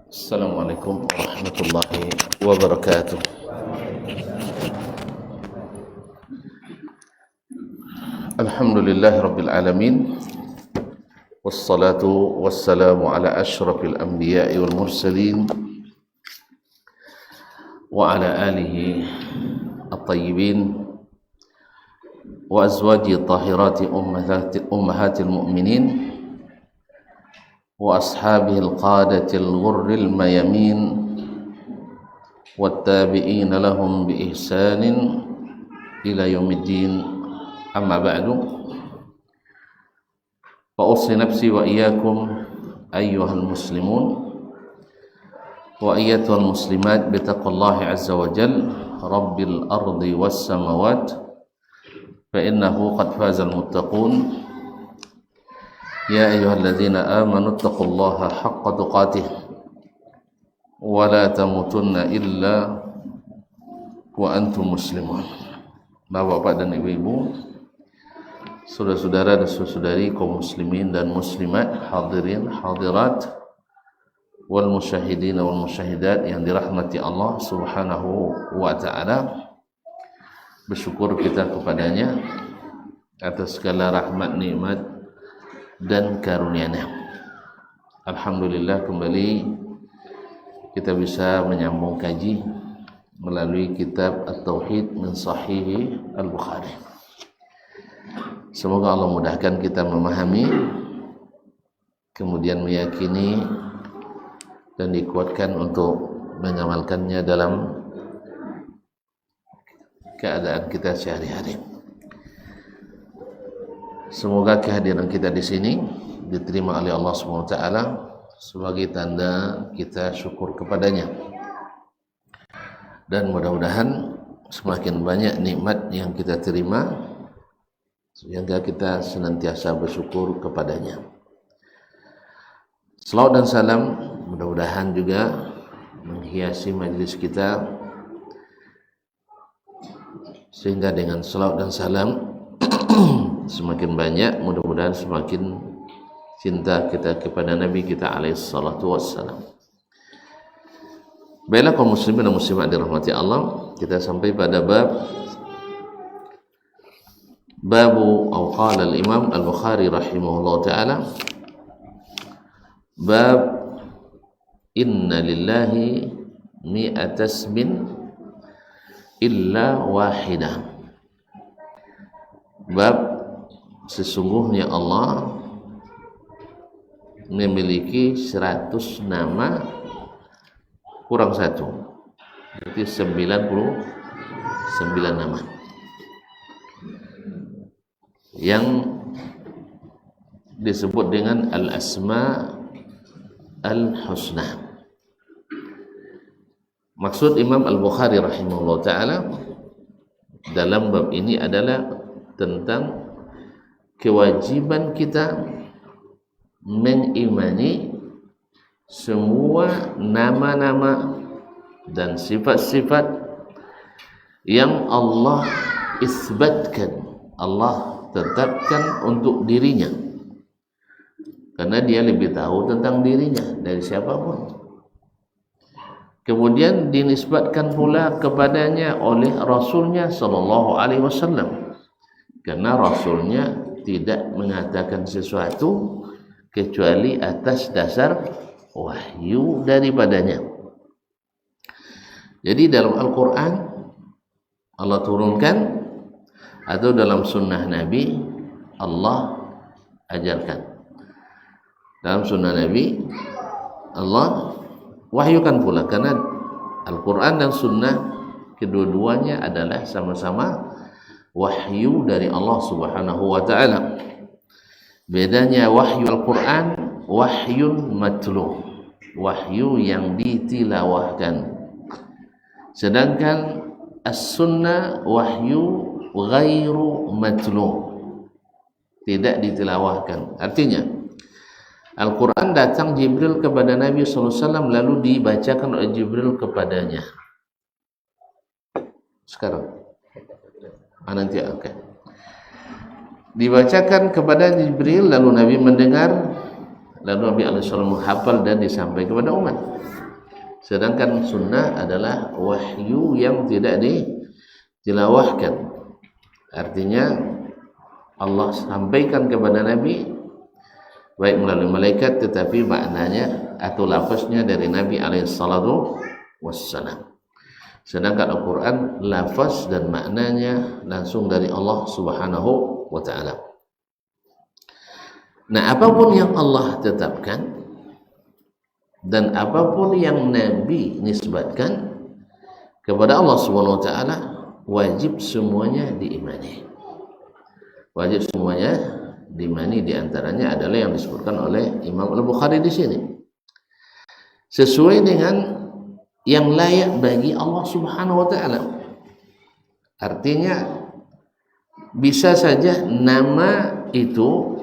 Assalamualaikum warahmatullahi wabarakatuh. Alhamdulillahi rabbil alamin. Wassalatu wassalamu ala asyrafil anbiya'i wal mursalin wa ala alihi at-tayyibin wa azwaji tahirati ummahatil mu'minin wa ashabihil qadatil ghurril mayamin wattabi'ina lahum bi ihsanin ila yaumiddin, amma ba'du. Fa usi nafsi wa iyyakum ayyuhal muslimun wa ayyatuhal muslimat bi taqwallahi azza wa jalla rabbil ardi was samawat fa innahu qad fazal muttaqun. Ya ayyuhalladzina amanu taqullaha haqqa tuqatih wa la tamutunna illa wa antum muslimun. Bapak-bapak dan ibu-ibu, saudara-saudara dan saudari kaum muslimin dan muslimat, hadirin hadirat wal musyahidin wal musyahidat yang dirahmati Allah Subhanahu wa taala. Bersyukur kita kepadanya atas segala rahmat, nikmat dan karunia-Nya. Alhamdulillah, kembali kita bisa menyambung kaji melalui kitab At-Tauhid min Sahih Al-Bukhari. Semoga Allah mudahkan kita memahami, kemudian meyakini dan dikuatkan untuk mengamalkannya dalam keadaan kita sehari-hari. Semoga kehadiran kita di sini diterima oleh Allah SWT sebagai tanda kita syukur kepadanya, dan mudah-mudahan semakin banyak nikmat yang kita terima sehingga kita senantiasa bersyukur kepadanya. Selawat dan salam mudah-mudahan juga menghiasi majelis kita, sehingga dengan selawat dan salam semakin banyak, mudah-mudahan semakin cinta kita kepada Nabi kita alaihi salatu wassalam. Baiklah kaum muslimin dan muslimat dirahmati Allah, kita sampai pada babu atau qala al-Imam Al-Bukhari rahimahullah taala, bab inna lillahi mi'atasmin illa wahidah. Bab sesungguhnya Allah memiliki 100 nama kurang satu, berarti 99 nama yang disebut dengan al-asma al-husna. Maksud Imam Al-Bukhari rahimahullah ta'ala dalam bab ini adalah tentang kewajiban kita mengimani semua nama-nama dan sifat-sifat yang Allah isbatkan, Allah tetapkan untuk dirinya, karena dia lebih tahu tentang dirinya dari siapapun. Kemudian dinisbatkan pula kepadanya oleh Rasulnya sallallahu alaihi wasallam, karena Rasulnya tidak mengatakan sesuatu kecuali atas dasar wahyu daripadanya. Jadi dalam Al-Quran Allah turunkan, atau dalam sunnah Nabi Allah ajarkan. Dalam sunnah Nabi Allah wahyukan pula, karena Al-Quran dan sunnah kedua-duanya adalah sama-sama wahyu dari Allah Subhanahu wa ta'ala. Bedanya wahyu Al-Quran, wahyun matlu, wahyu yang ditilawahkan. Sedangkan as-sunnah wahyu ghairu matlu, tidak ditilawahkan. Artinya Al-Quran datang Jibril kepada Nabi SAW, lalu dibacakan oleh Jibril kepadanya. Sekarang nanti okay. Dibacakan kepada Jibril, lalu Nabi mendengar, lalu Nabi alaihissalam menghafal dan disampaikan kepada umat. Sedangkan sunnah adalah wahyu yang tidak ditilawahkan. Artinya Allah sampaikan kepada Nabi baik melalui malaikat, tetapi maknanya atau lafaznya dari Nabi alaihissalatu wassalam. Sedangkan Al-Quran lafaz dan maknanya langsung dari Allah subhanahu wa ta'ala. Nah, apapun yang Allah tetapkan dan apapun yang Nabi nisbatkan kepada Allah subhanahu wa ta'ala, wajib semuanya diimani. Wajib semuanya diimani. Di antaranya adalah yang disebutkan oleh Imam Al-Bukhari di sini, sesuai dengan yang layak bagi Allah subhanahu wa ta'ala. Artinya bisa saja nama itu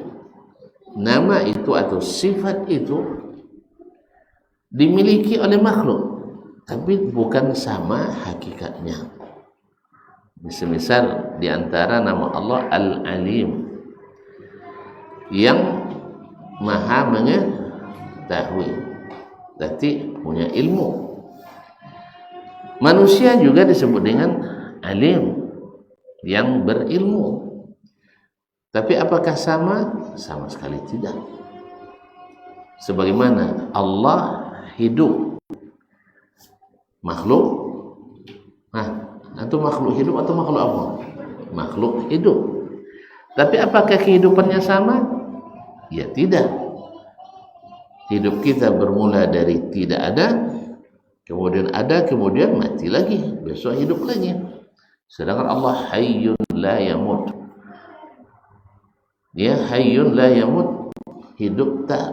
atau sifat itu dimiliki oleh makhluk, tapi bukan sama hakikatnya. Misal di antara nama Allah Al-Alim, yang maha mengetahui, berarti punya ilmu. Manusia juga disebut dengan alim, yang berilmu. Tapi apakah sama? Sama sekali tidak. Sebagaimana Allah hidup, makhluk, itu makhluk hidup atau makhluk apa? Makhluk hidup. Tapi apakah kehidupannya sama? Ya tidak. Hidup kita bermula dari tidak ada, kemudian ada, kemudian mati lagi, besok hidup lagi. Sedangkan Allah hayyun la yamut. Dia hayyun la yamut, hidup tak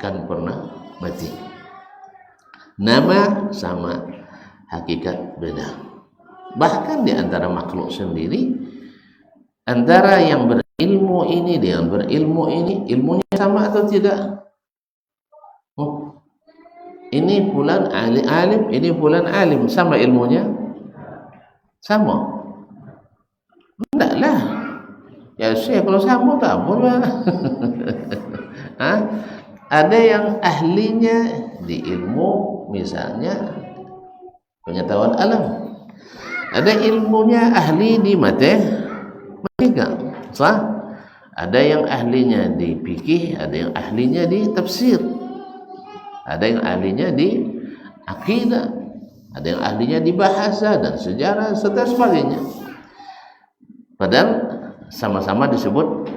akan pernah mati. Nama sama, hakikat beda. Bahkan di antara makhluk sendiri, antara yang berilmu ini dengan berilmu ini, ilmunya sama atau tidak? Ini fulan alim, ini fulan alim, sama ilmunya? Sama? Tidaklah. Ya Syekh, kalau sama tak boleh. Ada yang ahlinya di ilmu, misalnya pengetahuan alam. Ada ilmunya ahli di matematika, sah? Ada yang ahlinya di fikih, ada yang ahlinya di tafsir, ada yang ahlinya di akidah, ada yang ahlinya di bahasa dan sejarah serta sebagainya. Padahal sama-sama disebut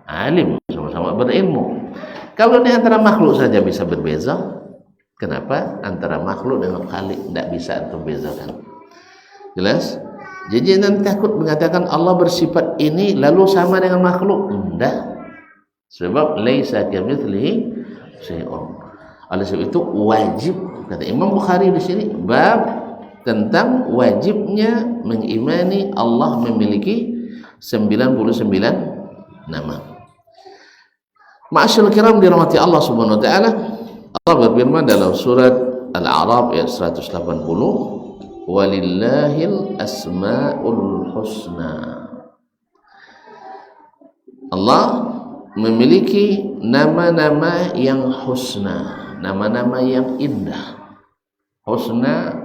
alim, sama-sama berilmu. Kalau di antara makhluk saja bisa berbeza, kenapa antara makhluk dengan Khalik tidak bisa untuk bezakan? Jelas? Jadi nanti takut mengatakan Allah bersifat ini lalu sama dengan makhluk. Tidak. Sebab laisa kamitslihi syai'un. Oleh sebab itu wajib, kata Imam Bukhari di sini, bab tentang wajibnya mengimani Allah memiliki 99 nama. Ma'asyiral kiram dirahmati Allah subhanahu wa ta'ala, Allah berfirman dalam surat Al-A'raf ayat 180, walillahil asma'ul husna. Allah memiliki nama-nama yang husna, nama-nama yang indah. Husna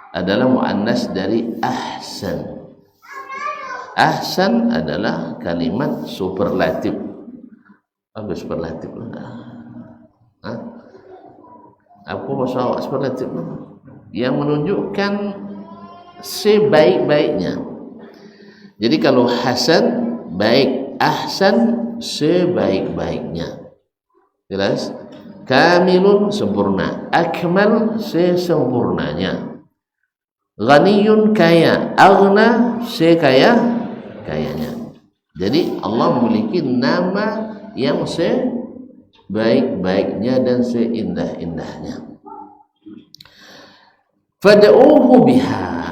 adalah muannas dari ahsan. Ahsan adalah kalimat superlatif. Apa superlatif? Apa maksud superlatif? Yang menunjukkan sebaik-baiknya. Jadi kalau hasan baik, ahsan sebaik-baiknya. Jelas? Kamilun sempurna, akmal sesempurnanya, ghaniyun kaya, aghna sekaya-kayanya. Jadi Allah memiliki nama yang sebaik-baiknya dan seindah-indahnya. Fad'uhu biha,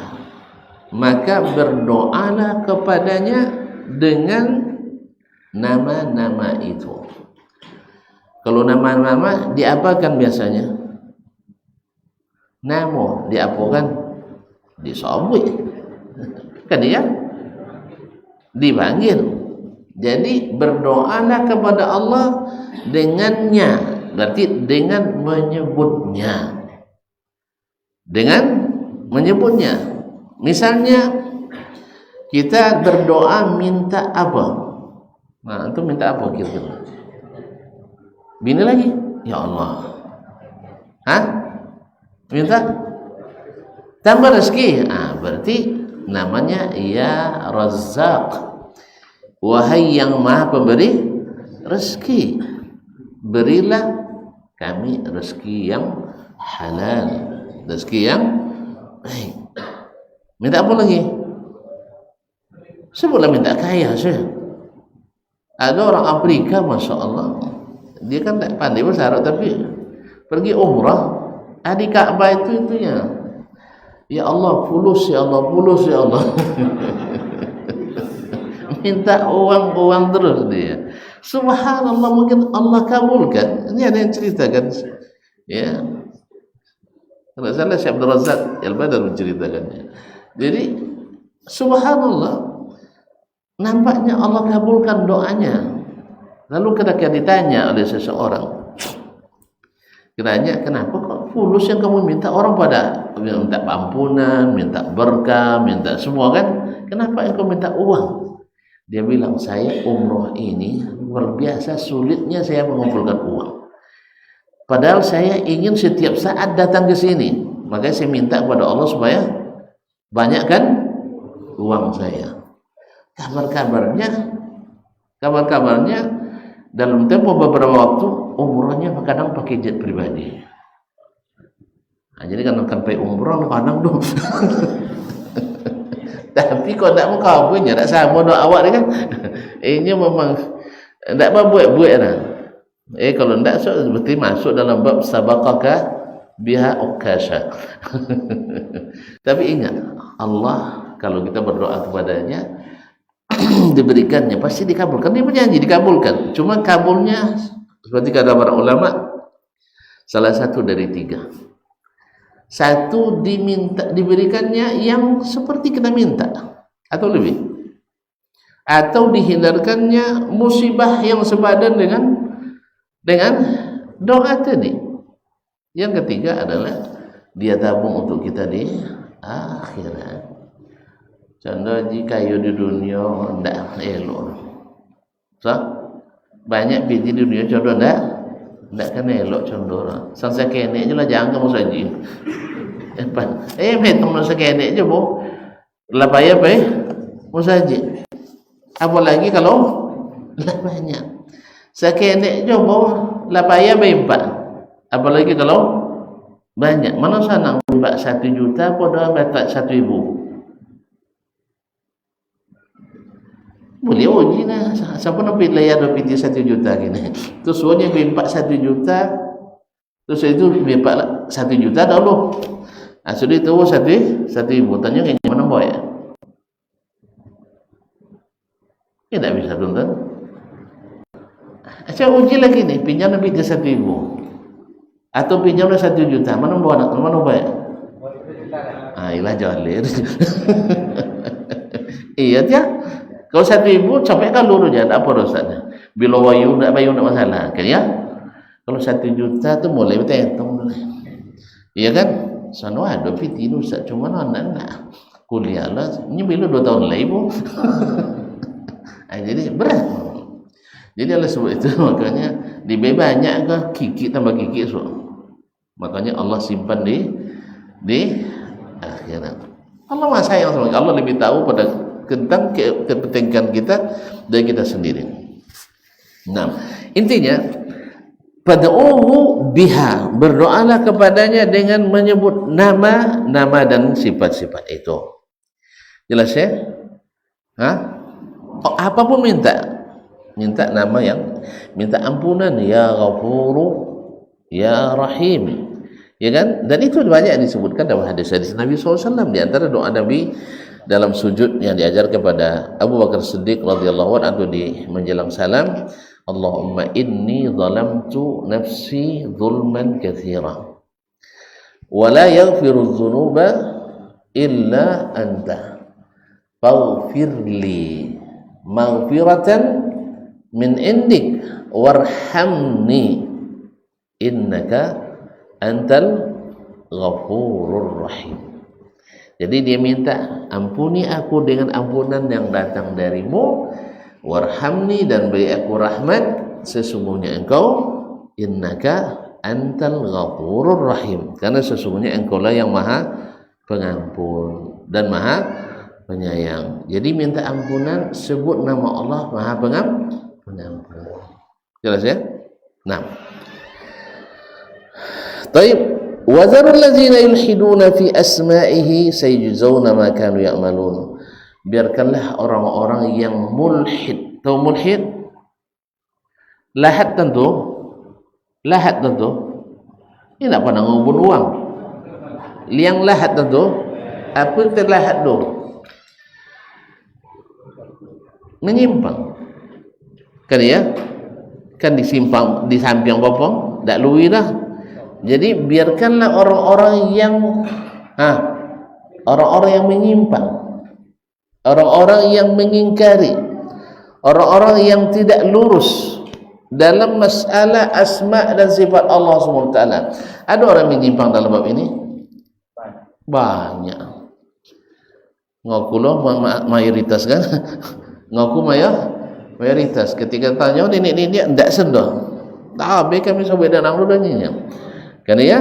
maka berdoalah kepadanya dengan nama-nama itu. Kalau nama-nama diapakan biasanya? Namo diapakan? Disobui. Kan dia dipanggil. Jadi berdoalah kepada Allah dengannya, berarti dengan menyebutnya. dengan menyebutnya. Misalnya kita berdoa minta apa? Nah, itu minta apa kira-kira? Bini lagi? Ya Allah. Hah? Minta tambah rezeki. Berarti namanya ya Razzaq. Wahai yang Maha Pemberi rezeki, berilah kami rezeki yang halal, rezeki yang baik. Minta apa lagi? Sebutlah minta kaya saja. Ada orang Afrika, Masya Allah, dia kan tak pandai bahasa Arab, tapi pergi umrah, di Ka'bah itunya, ya Allah, fulus ya Allah, fulus ya Allah. Minta uang terus dia. Subhanallah, mungkin Allah kabulkan. Ini ada yang ceritakan, ya. Kalau salah Syekh Abdul Razak Al-Badar menceritakannya. Jadi subhanallah, nampaknya Allah kabulkan doanya. Lalu ketika ditanya oleh seseorang, kiranya kenapa kok fulus yang kamu minta? Orang pada minta ampunan, minta berkah, minta semua kan? Kenapa engkau minta uang? Dia bilang, saya umroh ini luar biasa sulitnya saya mengumpulkan uang. Padahal saya ingin setiap saat datang ke sini. Makanya saya minta kepada Allah supaya banyakkan uang saya. Kabar-kabarnya dalam tempo beberapa waktu umrohnya kadang pakai jet pribadi. Nah, jadi kan sampai umroh kadang tuh. Tapi kalau tak mau kawinnya tak sama doa awak ni kan. Ini memang tak buat-buat dah. Kalau tak berarti masuk dalam bab sabaqaka biha ukasha. Tapi ingat, Allah kalau kita berdoa kepadanya diberikannya, pasti dikabulkan. Dia berjanji dikabulkan. Cuma kabulnya seperti kata para ulama, salah satu dari 3. Satu diberikannya yang seperti kita minta atau lebih, atau dihindarkannya musibah yang sepadan dengan doa tadi. Yang ketiga adalah dia tabung untuk kita di akhirat. Contoh jika kayu di dunia ndak elok, banyak biji di dunia contoh ndak kan elok contoh. Sang sekene je lah jangan kamu saji. Metong nak sekene je boh. Lah payah mau saji. Apalagi kalau lah banyak. Sekene je boh, lah payah empat. Apalagi kalau banyak. Mana sana empat 1 juta pada batak 1.000. Boleh uji lah. Siapa nak pilih layar 1 juta gini. Terus suanya bimpak 1 juta. Terus itu bimpak 1 juta dahulu. Sudah itu 1.000. Tanya kayaknya mana boy ya? Tidak bisa tuntun. Saya uji lagi nih. Pinjam lebih dari 1.000. Atau pinjam 1 juta. Mana boy ya? Ilah jalir. Iya dia. Kalau 1.000 sampai kan lurus je, tak apa dosanya. Bila wayu nak bayu nak masalah, kan ya? Kalau 1 juta tu boleh berhitung boleh. Iya kan? Sana ada piti dosa cuma nak kuliah lah. Ini bila 2 tahun lagi bu. Jadi berat. Jadi oleh sebab itu makanya lebih banyak ke kikik tambah kikik so. Makanya Allah simpan di akhirat. Allah Maha sayang sama kita. Allah lebih tahu pada tentang kepentingan kita dari kita sendiri. Nah, intinya pad'uhu biha, berdoalah kepadanya dengan menyebut nama dan sifat-sifat itu. Jelas ya? Apapun minta nama yang minta ampunan, ya Ghafuru, ya Rahim, ya kan? Dan itu banyak disebutkan dalam hadis-hadis Nabi SAW. Di antara doa Nabi dalam sujud yang diajar kepada Abu Bakar Siddiq radhiyallahu anhu di menjelang salam, Allahumma inni zalamtu nafsi zulman katsira wa la yaghfiru dzunuba illa anta faghfirli maghfiratan min indik warhamni innaka antal ghafurur rahim. Jadi dia minta, ampuni aku dengan ampunan yang datang darimu, warhamni, dan beri aku rahmat, sesungguhnya engkau innaka antal ghafurur rahim, karena sesungguhnya engkau lah yang maha pengampun dan maha penyayang. Jadi minta ampunan, sebut nama Allah maha pengampun. Jelas ya? Nah, taib, wazarul ladzina yulhiduna fi asma'ihi sayujzauna ma kanu ya'malun. Biarkanlah orang-orang yang mulhid. Tahu mulhid? Lahat tentu. Ini tak pernah ngubun uang. Liang lahat tentu. Apa itu lahat tu? Menyimpang. Kan ya? Kan disimpang, disamping bopong, tak lui dah. Jadi biarkanlah orang-orang yang menyimpang, orang-orang yang mengingkari, orang-orang yang tidak lurus dalam masalah asma dan sifat Allah SWT. Ada orang menyimpang dalam bab ini? Banyak. Ngaku lo mayoritas kan? Ngaku mayoritas. Ketika tanya nenek-nenek tidak sendah. Tak habis kami sampai dan anglu dan nyinyam. Kan ya?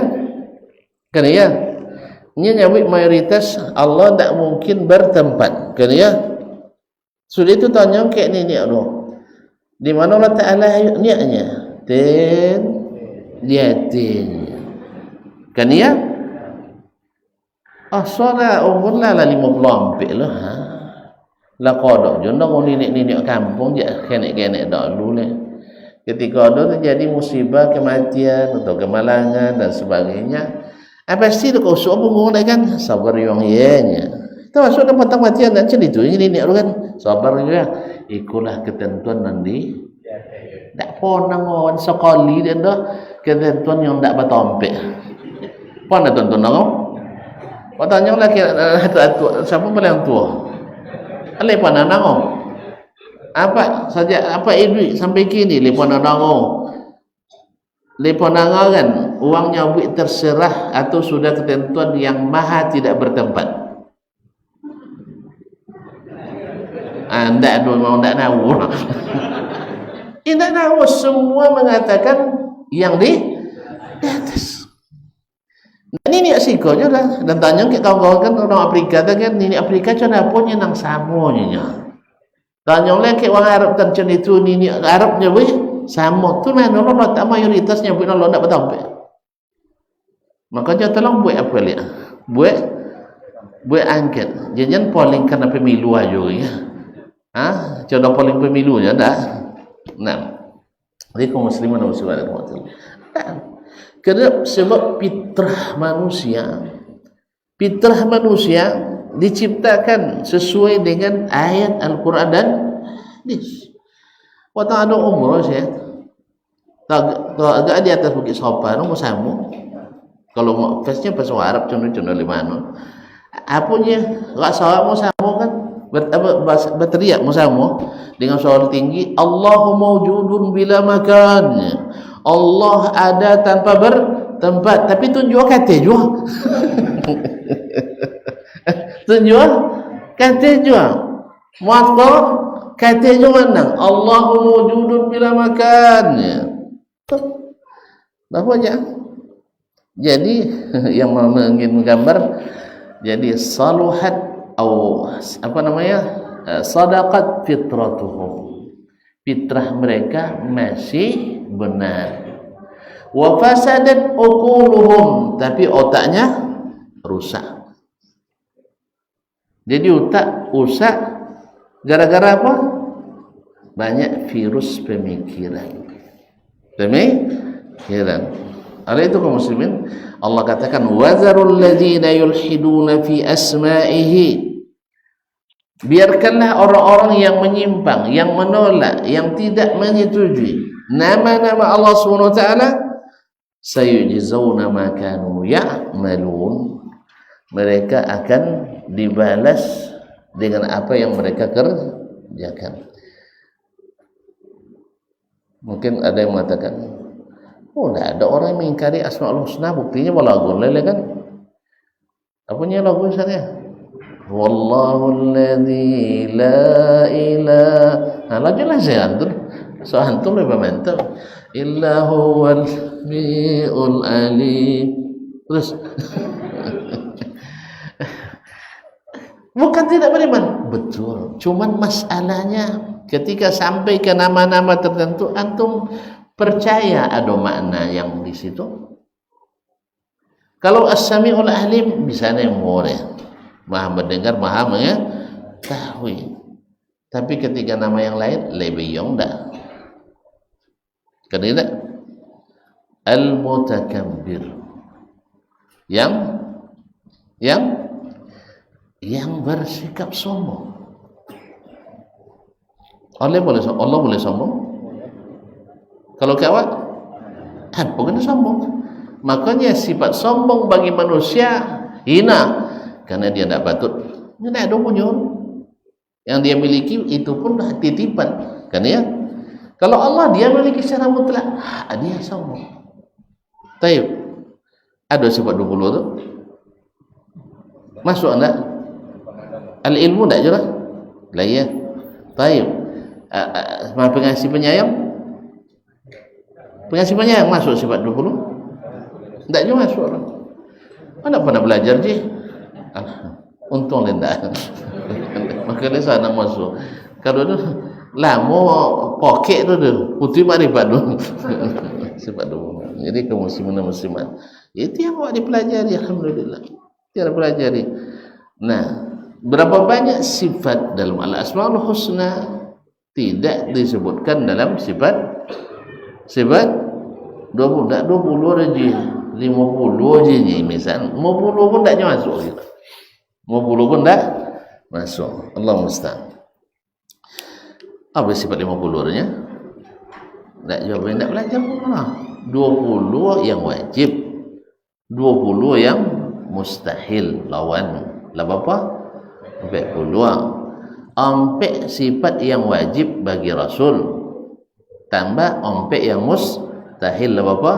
Nyawik mayoritas Allah tak mungkin bertempat. Kan ya? Sudah itu tanya ke nenek lo. Di mana Allah Ta'ala niatnya? Liatin. Kan ya? Solat umur lah 50 ampik lah. Lah kodok je nak nenek-nenek kampung je kenek-kenek dahulu lah. Ketika ada terjadi musibah, kematian atau kemalangan dan sebagainya, pasti tu kau suruh punggung kan sabar yang ianya. Termasuk dapat kematian dan cerita ini nenek kan sabar juga. Ikulah ketentuan nanti. Tak pernah ngawan sekali dia dah ketentuan yang tak bertompek. Pernah tonton nak? Kau tanya lagi siapa paling tua? Lepas nanang apa saja apa duit sampai kini lepas nanang kan uangnya duit terserah atau sudah ketentuan yang maha tidak bertempat. Anda mau tak tahu? Tidak tahu, semua mengatakan yang di atas. Dan ini asiko je lah. Dan tanya ke kawan-kawan kan orang Afrika kan, ini Afrika cina punya nang samonya. Tanya lagi ke orang Arab kan cina itu ini Arabnya weh samo tu mana Allah tak mayoritasnya pun Allah tak bertampak. Makanya tolong buat apa dia? Buat angket. Jangan polling karena pemilu aja ya. Contoh polling pemilunya dah. Nah, jadi kaum muslimin dan muslimat kerana sebab fitrah manusia diciptakan sesuai dengan ayat Al-Quran dan hadis. Waktu ada umrah saya agak di atas Bukit Sopan mau samu. Kalau mau fasnya bahasa Arab contoh-contoh di mana? Apunya enggak salah mau samu kan berteriak mau samu dengan suara tinggi, Allahu mawjudun bila makan. Allah ada tanpa bertempat, tapi tunjuk kata juga. Tunjuk kata juga. Muatko kata juga nang. Allahu mawjudun bila makan. Bahawa aja. Jadi yang ingin menggambar, jadi saluhat atau apa namanya? Sadaqat fitratuhum. Fitrah mereka masih benar. Wa fasadat uquluhum, tapi otaknya rusak. Jadi otak rusak gara-gara apa? Banyak virus pemikiran. Oleh itu kaum muslimin, Allah katakan wazarul ladzina yulhiduna fi asma'ihi. Biarkanlah orang-orang yang menyimpang, yang menolak, yang tidak menyetujui nama-nama Allah SWT, sayujzauna ma kanu ya'malun. Mereka akan dibalas dengan apa yang mereka kerjakan. Mungkin ada yang mengatakan, oh, tidak ada orang yang mengingkari asma Allah husna, buktinya walaupun lele kan. Apanya lagu misalnya? Wallahu alladzi la ilaha. Nah, lagunya saya antum. So antum lebih mantap. Illa huwal mi'ul alim. Terus bukan tidak beriman, betul. Cuman masalahnya ketika sampai ke nama-nama tertentu, antum percaya ada makna yang di situ. Kalau As-Sami'ul Alim bisa mengoreh, maha mendengar, maha mengetahui. Tapi ketika nama yang lain lebih yang dah. Kenapa? Al-Mutakabbir, yang bersikap sombong. Allah boleh sombong. Kalau kawan, bukan sombong. Makanya sifat sombong bagi manusia hina, karena dia tidak patut. Dia tidak ada punya. Yang dia miliki itu pun titipan, kan ya? Kalau Allah dia miliki secara mutlak, dia sombong. Taib. Ada sifat 20 tu? Masuk enggak? Al-ilmu enggak jelas? Lah ya. Taib. Maha pengasih penyayang? Pengasih penyayang masuk sifat 20? Enggak juga masuk orang. Mana pernah belajar je? Untung lendak. Makanya sana masuk. Kalau tu lama pokek tu putih marifat tu. Sifat 20. Jadi kaum muslimin muslimat, itu yang awak dipelajari, alhamdulillah. Dia pelajari. Nah, berapa banyak sifat dalam Al-Asmaul Husna tidak disebutkan dalam sifat 20, tak 20 aja, 50 aja ni misal, 50 pun tak masuk. 50 pun tak masuk. Allah musta'an. Apa sifat 50-nya? Tak jawab, tak belajar pun lah. 20 yang wajib, 20 yang mustahil, lawan apa? 40. Ampek sifat yang wajib bagi Rasul, tambah ampek yang mustahil apa?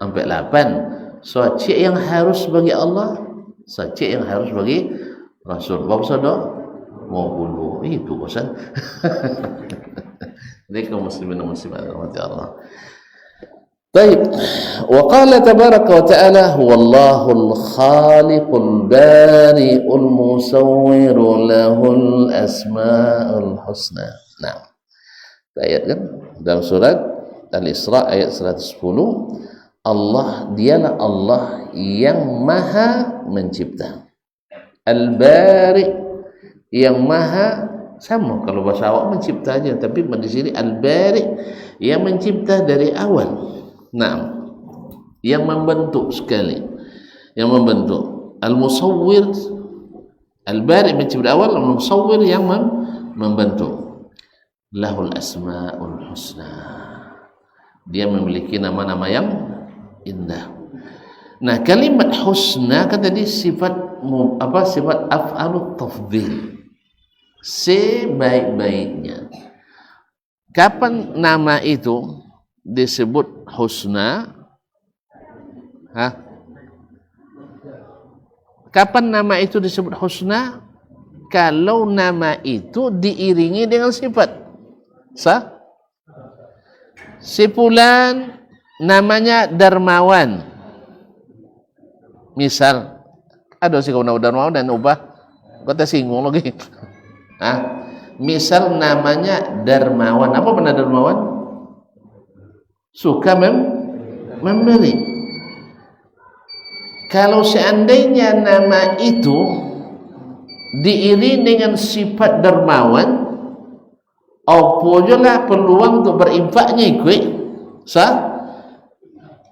Ampek 8. Sacik yang harus bagi Allah, sacik yang harus bagi Rasul. Berapa sahaja? 50. Itu bosan. Jadi kaum muslimin dan muslimat rahmati Allah. Baik. Wa qala tabaraka wa ta'ala huwallahul khaliqul bari'ul musawwiru lahul asma'ul husna. Nah, ayat kan dalam surat Al-Isra ayat 110, Allah dialah Allah yang maha mencipta. Al-Bari' yang maha, sama kalau bahasa awak mencipta aja, tapi di sini Al-Bari' yang mencipta dari awal. Nah, yang membentuk sekali, yang membentuk. Al-Musawwir, Al-Bari' mencipta awal, Al-Musawwir yang membentuk. Lahul asma'ul husna, dia memiliki nama-nama yang indah. Nah, kalimat husna kan tadi sifat apa? Sifat af'alut tafdhil, sebaik-baiknya. Kapan nama itu disebut husna? Kapan nama itu disebut husna? Kalau nama itu diiringi dengan sifat. Si fulan namanya dermawan. Misal ada si kawan dermawan dan ubah kata singgung lagi. Misal namanya dermawan. Apa benar dermawan? Suka memberi. Kalau seandainya nama itu diiringi dengan sifat dermawan, apa jelah peluang untuk berinfaknya ikut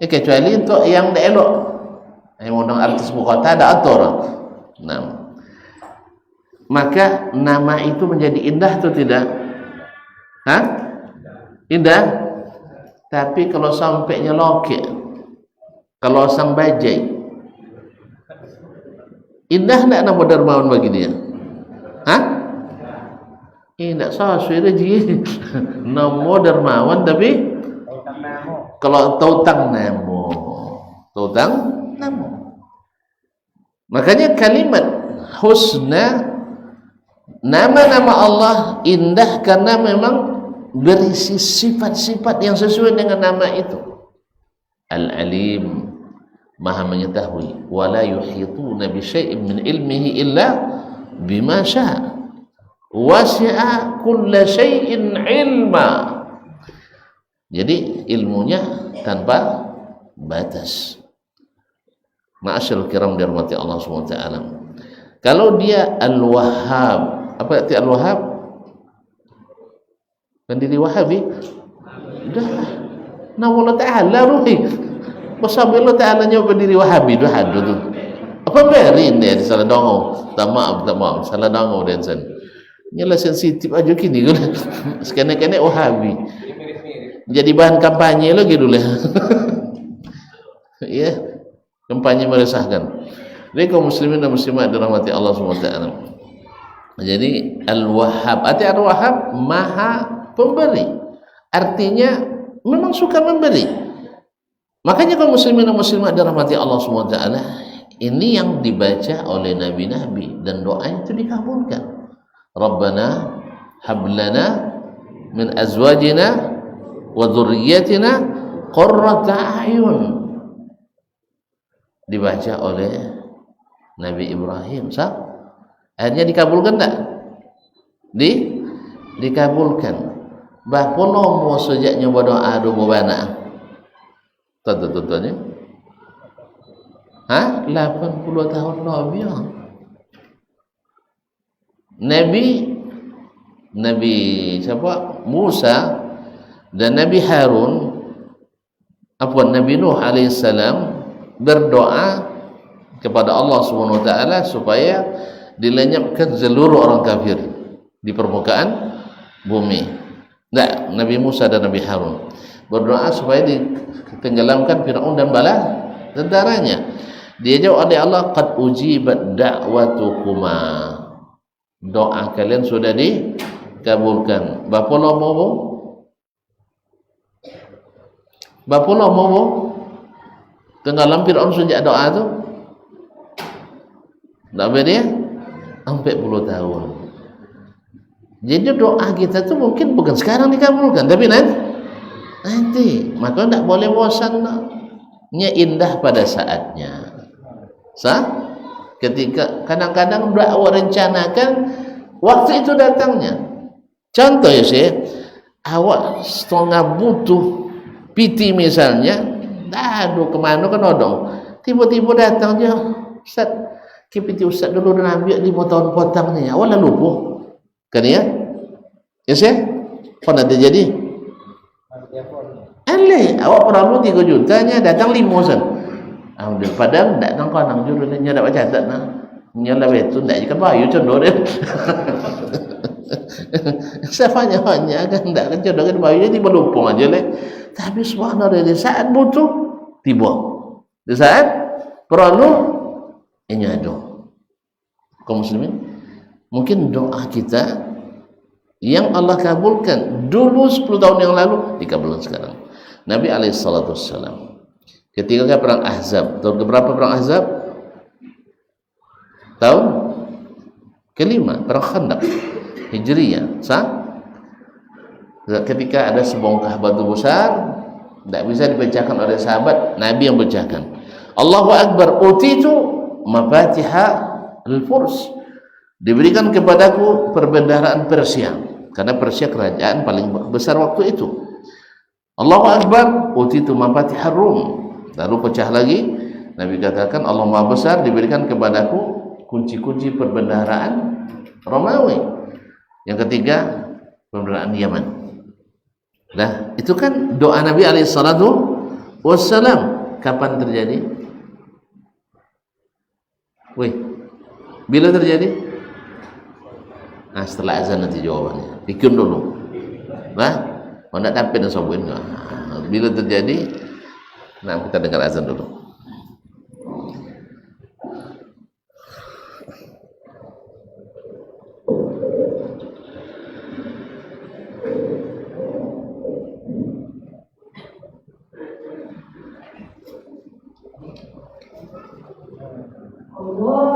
kecuali untuk yang tak elok, yang undang artis buku kota ada atur. Nah, maka nama itu menjadi indah atau tidak? Indah. Tapi kalau sampainya lokek, kalau sang bajai, indah tidak nama dermawan bagi dia? Tidak sesuai rezeki. Nama dermawan tapi kalau tautang namo. Makanya kalimat husna, nama-nama Allah indah karena memang berisi sifat-sifat yang sesuai dengan nama itu. Al-Alim, Maha mengetahui, wala yuhituna bi syai'in min ilmihi illa bima syaa, wasi'a kulla syai'in ilma. Jadi ilmunya tanpa batas. Ma'asyarul kiram dirahmati Allah SWT. Kalau dia Al-Wahhab, apa arti Al-Wahhab? Pendiri Wahabi? Dah, nama Allah Ta'ala ruhi. Pasal Allah Ta'ala nya pendiri Wahabi dah ada tu. Apa berin dia salah dongo? Tak maaf, salah dongo dan sen. Nyalah sensitif aja kini kan. Sekene-kene Wahabi. Jadi bahan kampanye lagi dulu. Ya, kampanye meresahkan. Jadi kaum muslimin dan muslimat dirahmati Allah SWT. Jadi Al-Wahhab, arti Al-Wahhab Maha Pemberi. Artinya memang suka memberi. Makanya kaum muslimin dan muslimat dirahmati Allah SWT, ini yang dibaca oleh nabi-nabi dan doa itu dikabulkan. Rabbana hablana min azwajina wa dzurriyyatina qurrata a'yun, dibaca oleh Nabi Ibrahim. Akhirnya dikabulkan tak? Dikabulkan. Bah pono sejak nyoba doa do bana. Tentu-tentunya. 80 tahun lebih. Nabi siapa? Musa dan Nabi Harun, Nabi Nuh alaihissalam berdoa kepada Allah Subhanahu wa taala supaya dilenyapkan seluruh orang kafir di permukaan bumi. Nah, Nabi Musa dan Nabi Harun berdoa supaya ditenggelamkan Firaun dan bala tentaranya. Dia jawab oleh Allah, qad ujibat da'watukuma, doa kalian sudah dikabulkan. Bapulo mau tenggelam Firaun sejak doa tu. Tak apa dia? 40 tahun. Jadi doa kita tu mungkin bukan sekarang dikabulkan, tapi nanti. Maka tak boleh bosan. Nya indah pada saatnya. Ketika kadang-kadang doa rencanakan, waktu itu datangnya. Contoh ya sih, awak setengah butuh piti misalnya, aduh kemana kan odong, tiba-tiba datang je, Ustaz, piti Ustaz dulu dah ambil 5 tahun potong ni, awak dah lupa kan ya? Ya sih, pernah terjadi? Alih, awak perlu 3 jutanya, datang 5 sen. Padahal datang kau nang juru dia dapat catat nah, nyala betul, tak jika bayu condoh dia. Siapanya kan tak kan condoh kan bayu dia tiba lupa aja leh. Tapi subhanallah di saat butuh tiba, di saat perlu ini ada. Kaum muslimin, mungkin doa kita yang Allah kabulkan dulu 10 tahun yang lalu dikabulkan sekarang. Nabi alaihissalam ketika perang Ahzab, tahun keberapa perang Ahzab? Tahun kelima, perang Khandaq Hijriyah. Ketika ada sebongkah batu besar, tidak bisa dipecahkan oleh sahabat, Nabi yang pecahkan. Allahu Akbar, utitu mafatiha al-Furs, diberikan kepadaku perbendaharaan Persia, karena Persia kerajaan paling besar waktu itu. Allahu Akbar, utitu mafatiha Rum, lalu pecah lagi. Nabi katakan Allah Maha Besar, diberikan kepadaku kunci-kunci perbendaharaan Romawi. Yang ketiga perbendaharaan Yaman. Nah, itu kan doa Nabi alaihissalatu wassalam. Kapan terjadi? Bila terjadi? Nah, setelah azan nanti jawabannya. Pikir dulu. Nah, kalau tak dapat dan sobuin. Bila terjadi? Nah, kita dengar azan dulu. Allah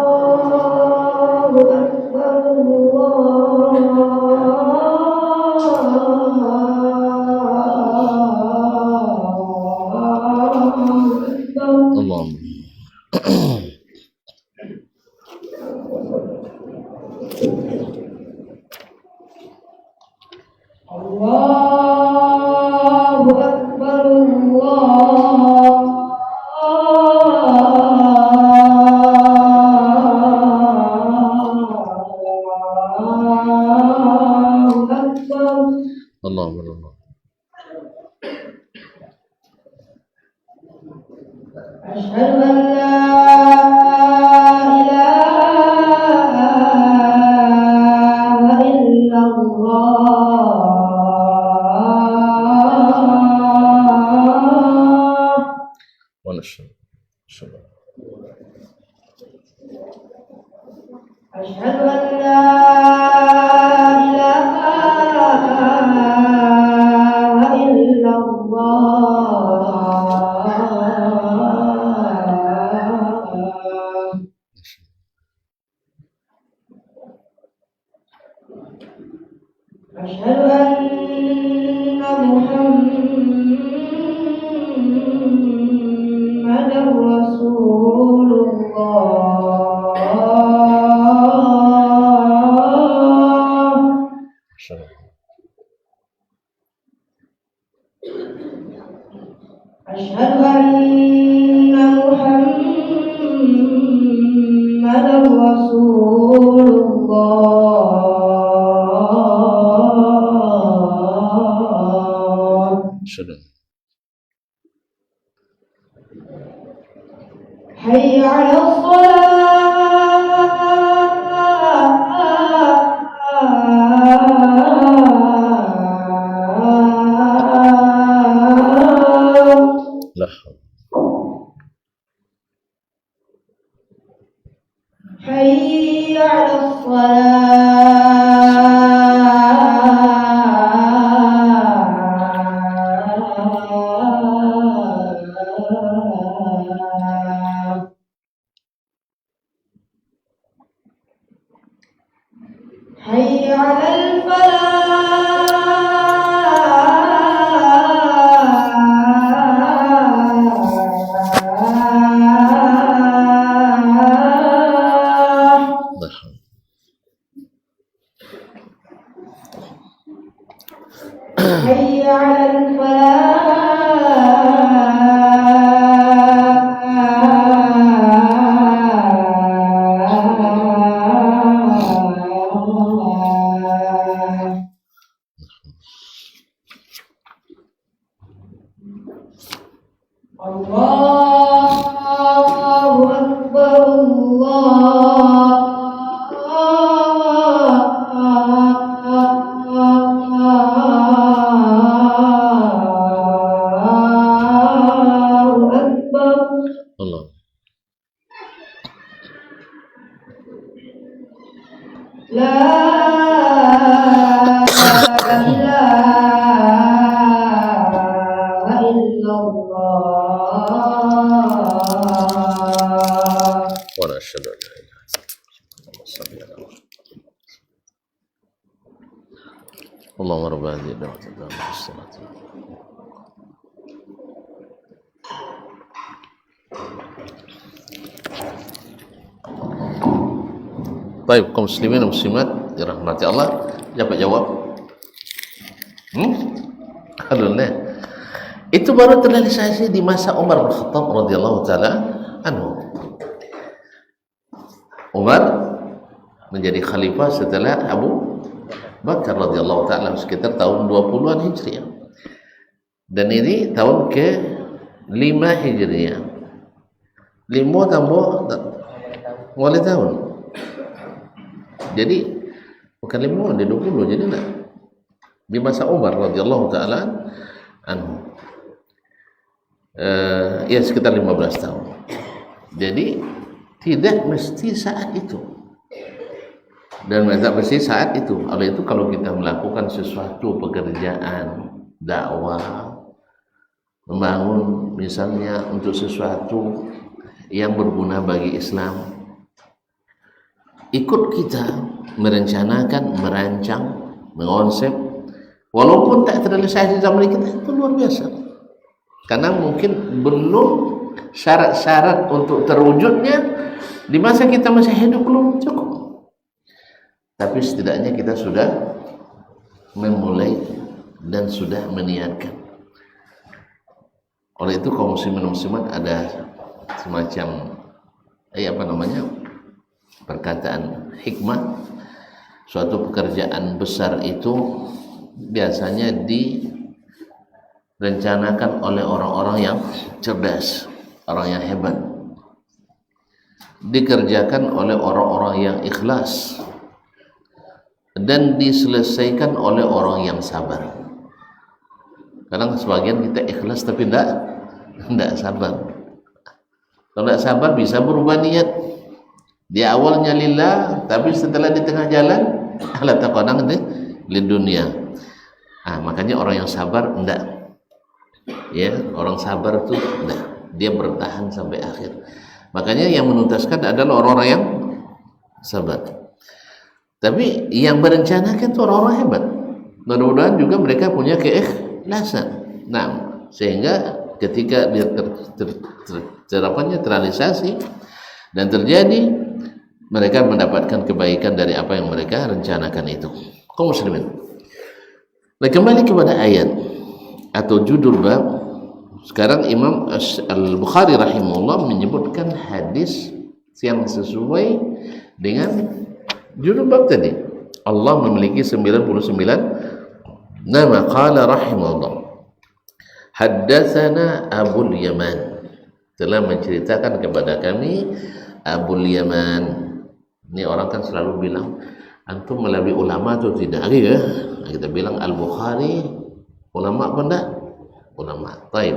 Allahu Akbar, Allahu Akbar. Allahu Akbar. Asyhadu an la ilaha illallah. Wa nashhadu Asyhadu an la ilaha illallah. Asyhadu anna Muhammadar Rasulullah. Asyhadu anna Muhammadar Rasulullah. Asyhadu. Hayya 'alas shalah. La haula. Hayya 'alas salah. Hayya 'alal falah. La haula. Hayya 'alal falah. Allahu Akbar, Allahu Akbar. Allah. La ilaha illallah. Wa nashhadu an la ilaha illallah. Allahumma rabb hadhihi ad-da'wati at-tammati was-salati. Baik, kaum muslimin dan muslimat dirahmati Allah, siapa jawab? Alhamdulillah. Itu baru terrealisasi di masa Umar bin Khattab radhiyallahu taala anhu. Umar menjadi khalifah setelah Abu Bakar radhiyallahu taala sekitar tahun 20-an Hijriah. Dan ini tahun ke-5 Hijriah. 5 tambah mulai tahun. Jadi bukan 5, dia 20, jadi enggak. Di masa Umar radhiyallahu taala anhu. Ya sekitar 15 tahun. Jadi tidak mesti saat itu. Dan tidak mesti saat itu. Oleh itu kalau kita melakukan sesuatu pekerjaan dakwah, membangun misalnya untuk sesuatu yang berguna bagi Islam, ikut kita merencanakan, merancang, mengonsep, walaupun tak terrealisasi zaman kita, itu luar biasa. Karena mungkin belum syarat-syarat untuk terwujudnya di masa kita masih hidup belum cukup. Tapi setidaknya kita sudah memulai dan sudah meniatkan. Oleh itu kaum muslimin dan muslimat ada semacam perkataan hikmah. Suatu pekerjaan besar itu biasanya direncanakan oleh orang-orang yang cerdas, orang yang hebat, dikerjakan oleh orang-orang yang ikhlas, dan diselesaikan oleh orang yang sabar. Kadang sebagian kita ikhlas tapi tidak sabar. Kalau tidak sabar bisa berubah niat. Dia awalnya lillah, tapi setelah di tengah jalan ala taqanang di dunia. Makanya orang yang sabar enggak. Ya, orang sabar itu enggak. Dia bertahan sampai akhir. Makanya yang menuntaskan adalah orang-orang yang sabar. Tapi yang berencanakan itu orang-orang hebat. Mudah-mudahan juga mereka punya keikhlasan. Sehingga ketika dia terrealisasi dan terjadi, mereka mendapatkan kebaikan dari apa yang mereka rencanakan itu. Kaum muslimin. Nah, kembali kepada ayat atau judul bab. Sekarang Imam Al-Bukhari rahimahullah menyebutkan hadis yang sesuai dengan judul bab tadi. Allah memiliki 99 nama. Qala rahimahullah, haddatsana Abul Yaman, telah menceritakan kepada kami Abul Yaman. Ini orang kan selalu bilang, antum melalui ulama atau tidak? Ya, kita bilang Al-Bukhari ulama apa enggak? Ulama. Baik.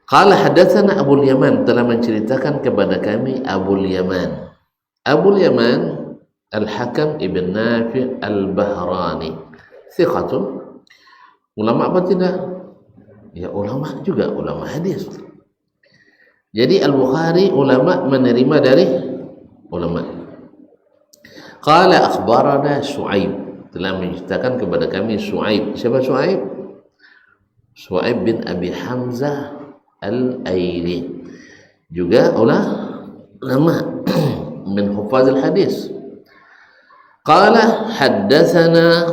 Qala hadatsana Abul Yaman, telah menceritakan kepada kami Abul Yaman. Abul Yaman Al-Hakam ibn Nafi' Al-Bahrani, thiqatun. Ulama apa tidak? Ya ulama juga, ulama hadis. Jadi Al-Bukhari ulama menerima dari ulama. Qala akhbarana Shu'aib, telah menceritakan kepada kami Shu'aib. Siapa Shu'aib? Shu'aib bin Abi Hamzah Al-Aili, juga ulama min hufaz al-hadis. Qala haddatsana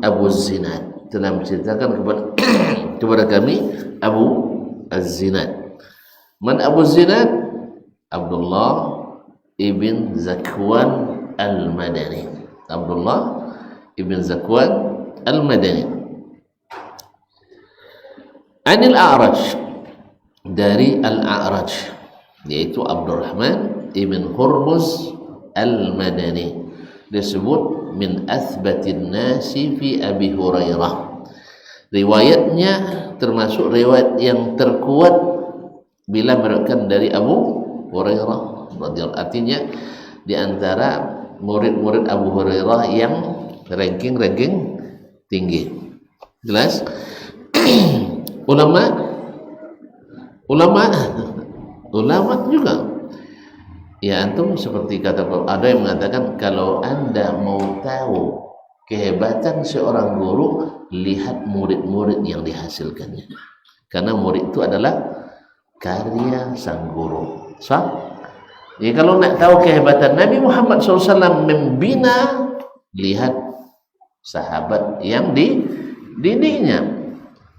Abu Zinad, telah menceritakan kepada kami Abu Az-Zinad. Man Abu Zinad? Abdullah ibn Zakwan Al-Madani. Abdullah ibn Zakwan Al-Madani. Anil A'raj, dari Al-A'raj, yaitu Abdurrahman ibn Hurmuz Al-Madani, disebut min athbatin nasi fi Abi Hurairah. Riwayatnya termasuk riwayat yang terkuat bila meriwayatkan dari Abu Hurairah radhiyallahu, artinya di antara murid-murid Abu Hurairah yang ranking tinggi. Jelas? ulama juga. Ya, antum seperti kata ada yang mengatakan, kalau Anda mau tahu kehebatan seorang guru, lihat murid-murid yang dihasilkannya. Karena murid itu adalah karya sang guru. Jadi kalau nak tahu kehebatan Nabi Muhammad SAW membina, lihat sahabat yang dididiknya.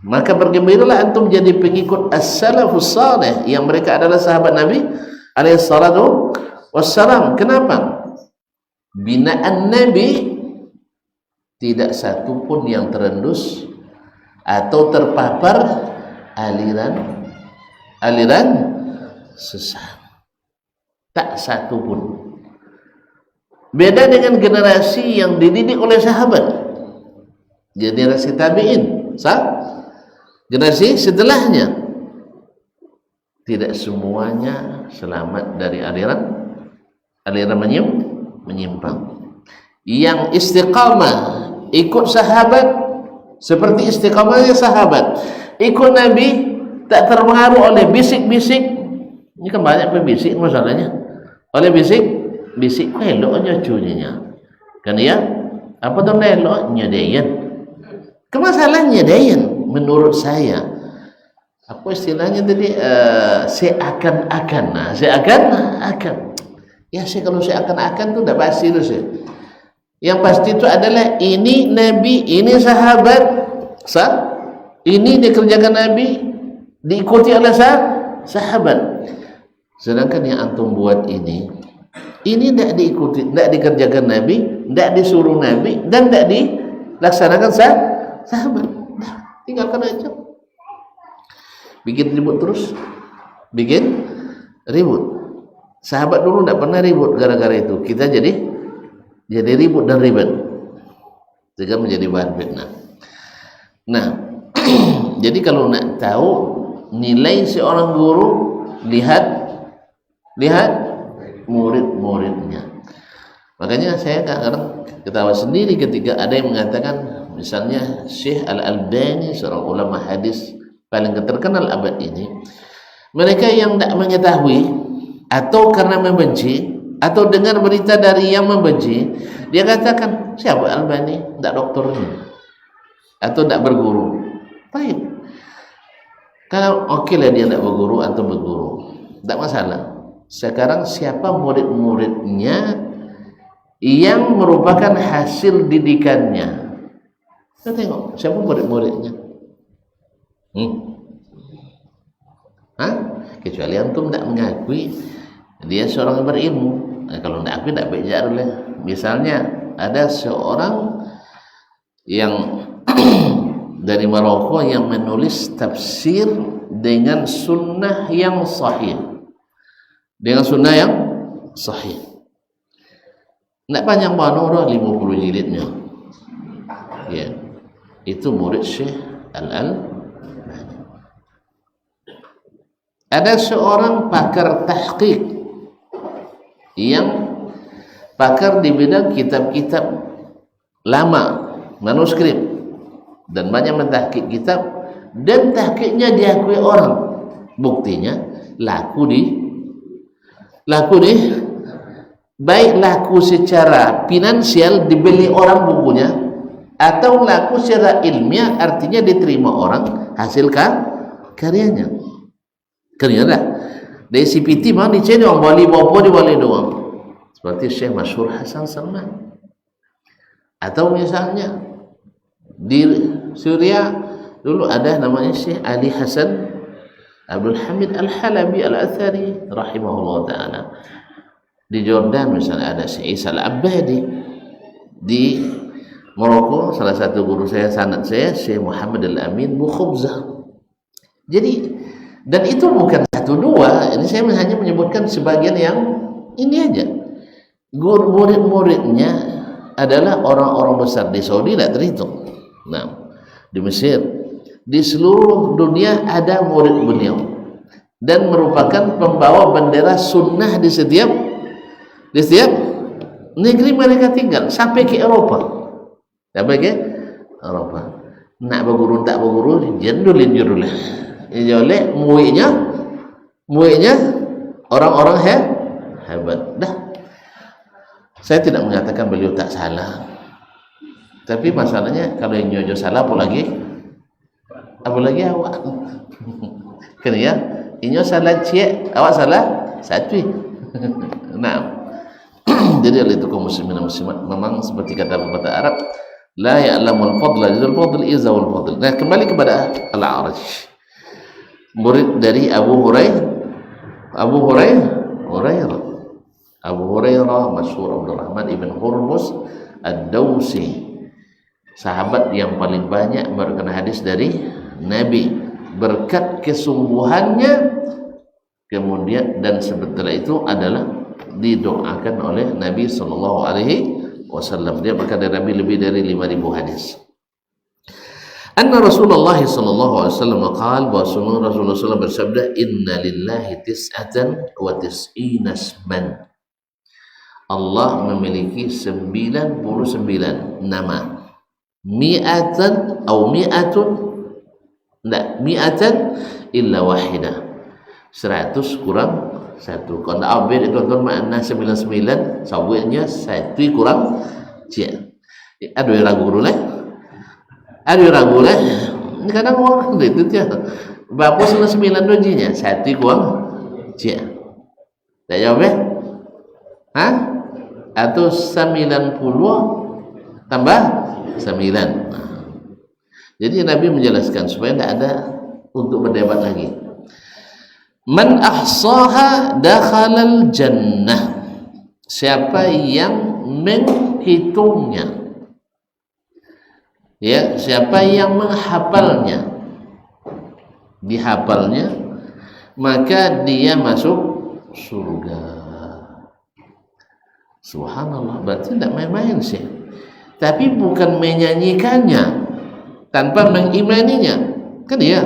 Maka bergembiralah antum jadi pengikut as-salafus salih, yang mereka adalah sahabat Nabi alaihi salatu wassalam. Kenapa? Binaan Nabi tidak satu pun yang terendus atau terpapar aliran sesat. Tak satu pun. Beda dengan generasi yang dididik oleh sahabat, generasi tabi'in, generasi setelahnya, tidak semuanya selamat dari aliran menyimpang. Yang istiqamah ikut sahabat seperti istiqamahnya sahabat, ikut Nabi, tak terpengaruh oleh bisik-bisik. Ini kan banyak pembisik masalahnya. Oleh bisik eloknya cuninya. Kan ya? Apa tuh eloknya dayan? Kemasalahnya dayan menurut saya. Apa istilahnya tadi? Seakan-akan. Ya, saya kalau seakan-akan tuh udah pasti tuh saya. Yang pasti itu adalah ini Nabi, ini sahabat, ini dikerjakan Nabi, diikuti oleh sahabat. Sedangkan yang antum buat ini tidak diikuti, tidak dikerjakan Nabi, tidak disuruh Nabi, dan tidak dilaksanakan sahabat. Tinggalkan aja. Bikin ribut terus, bikin ribut. Sahabat dulu tidak pernah ribut gara-gara itu. Kita jadi ribut dan ribet, sehingga menjadi bahan fitnah. Nah, jadi kalau nak tahu nilai seorang guru, lihat murid-muridnya. Makanya saya kadang ketawa sendiri ketika ada yang mengatakan, misalnya Syekh Al-Albani, seorang ulama hadis paling terkenal abad ini, mereka yang tidak mengetahui atau karena membenci atau dengar berita dari yang membenci, dia katakan, siapa Albani? Tidak doktornya atau tidak berguru. Baik, kalau oke lah dia tidak berguru atau berguru, tidak masalah. Sekarang siapa murid-muridnya yang merupakan hasil didikannya? Kita tengok siapa murid-muridnya. Kecuali antum tidak mengakui dia seorang yang berilmu. Nah, kalau tidak akui tidak baik dulu. Misalnya ada seorang yang dari Maroko yang menulis tafsir dengan sunnah yang sahih, tidak panjang banget, 50 jilidnya. Ya, itu murid Syekh Al-Albani. Ada seorang pakar tahqiq yang pakar di bidang kitab-kitab lama, manuskrip, dan banyak mentahqiq kitab, dan tahqiqnya diakui orang. Buktinya laku di baik laku secara finansial, dibeli orang bukunya, atau laku secara ilmiah, artinya diterima orang hasil karyanya. Kerana dari CPT memang dicari orang wali bapa di wali doang, seperti Syekh Masyhur Hasan Salman. Atau misalnya di Syria dulu ada namanya Syekh Ali Hasan Abdul Hamid Al-Halabi Al-Athari rahimahullah ta'ala. Di Jordan misalnya ada Syekh Isa Al-Abadi. Di Maroko salah satu guru saya, sanad saya, Syekh Muhammad Al-Amin Bukhubzah. Jadi, dan itu bukan satu dua, ini saya hanya menyebutkan sebagian yang ini aja. Guru murid-muridnya adalah orang-orang besar di Saudi, tidak terhitung. Nah, di Mesir, di seluruh dunia ada murid beliau, dan merupakan pembawa bendera sunnah di setiap negeri mereka tinggal, sampai ke Eropa. Nak berguru tak berguru, jendulin jurulah. Jolek muiknya orang-orang hebat. Dah, saya tidak mengatakan beliau tak salah, tapi masalahnya kalau yang nyojo salah, apalagi awak. Kena ya, inyo salah cik, awak salah satu. Nah, jadi oleh itu kaum muslimin dan muslimat, memang seperti kata pepatah Arab, la ya'lamul fadla jazul fadl iza wal fadl. Nah, kembali kepada Al-A'raj, murid dari Abu Hurairah masyhur Abdurrahman ibn Hurmuz Ad-Dawsi, sahabat yang paling banyak meriwayatkan hadis dari Nabi, berkat kesungguhannya. Kemudian dan setelah itu adalah didoakan oleh Nabi sallallahu alaihi wasallam. Dia berkata dari Nabi lebih dari 5.000 hadis. Anna Rasulullah sallallahu alaihi wasallam qaal, bahwa Rasulullah SAW bersabda, inna lillahi tis'atan wa tis'ina isman. Allah memiliki 99 nama. Mi'atan atau mi'atun, tidak, mi'atan illa wahidah, 100 kurang 1. Kalau tak ambil itu tuan makna 99, sawitnya 1 kurang cia. Ada yang ragu dulu lah. Kadang orang itu dia. Berapa 99 dojinya? 1 kurang cia. Tak jawab ya? Atau 90 tambah 9. Jadi Nabi menjelaskan supaya tidak ada untuk berdebat lagi. Man ahsaha dakhalal jannah. Siapa yang menghitungnya, ya, siapa yang menghafalnya, dihafalnya, maka dia masuk surga. Subhanallah, berarti tidak main-main sih. Tapi bukan menyanyikannya tanpa mengimaninya. Kan ya,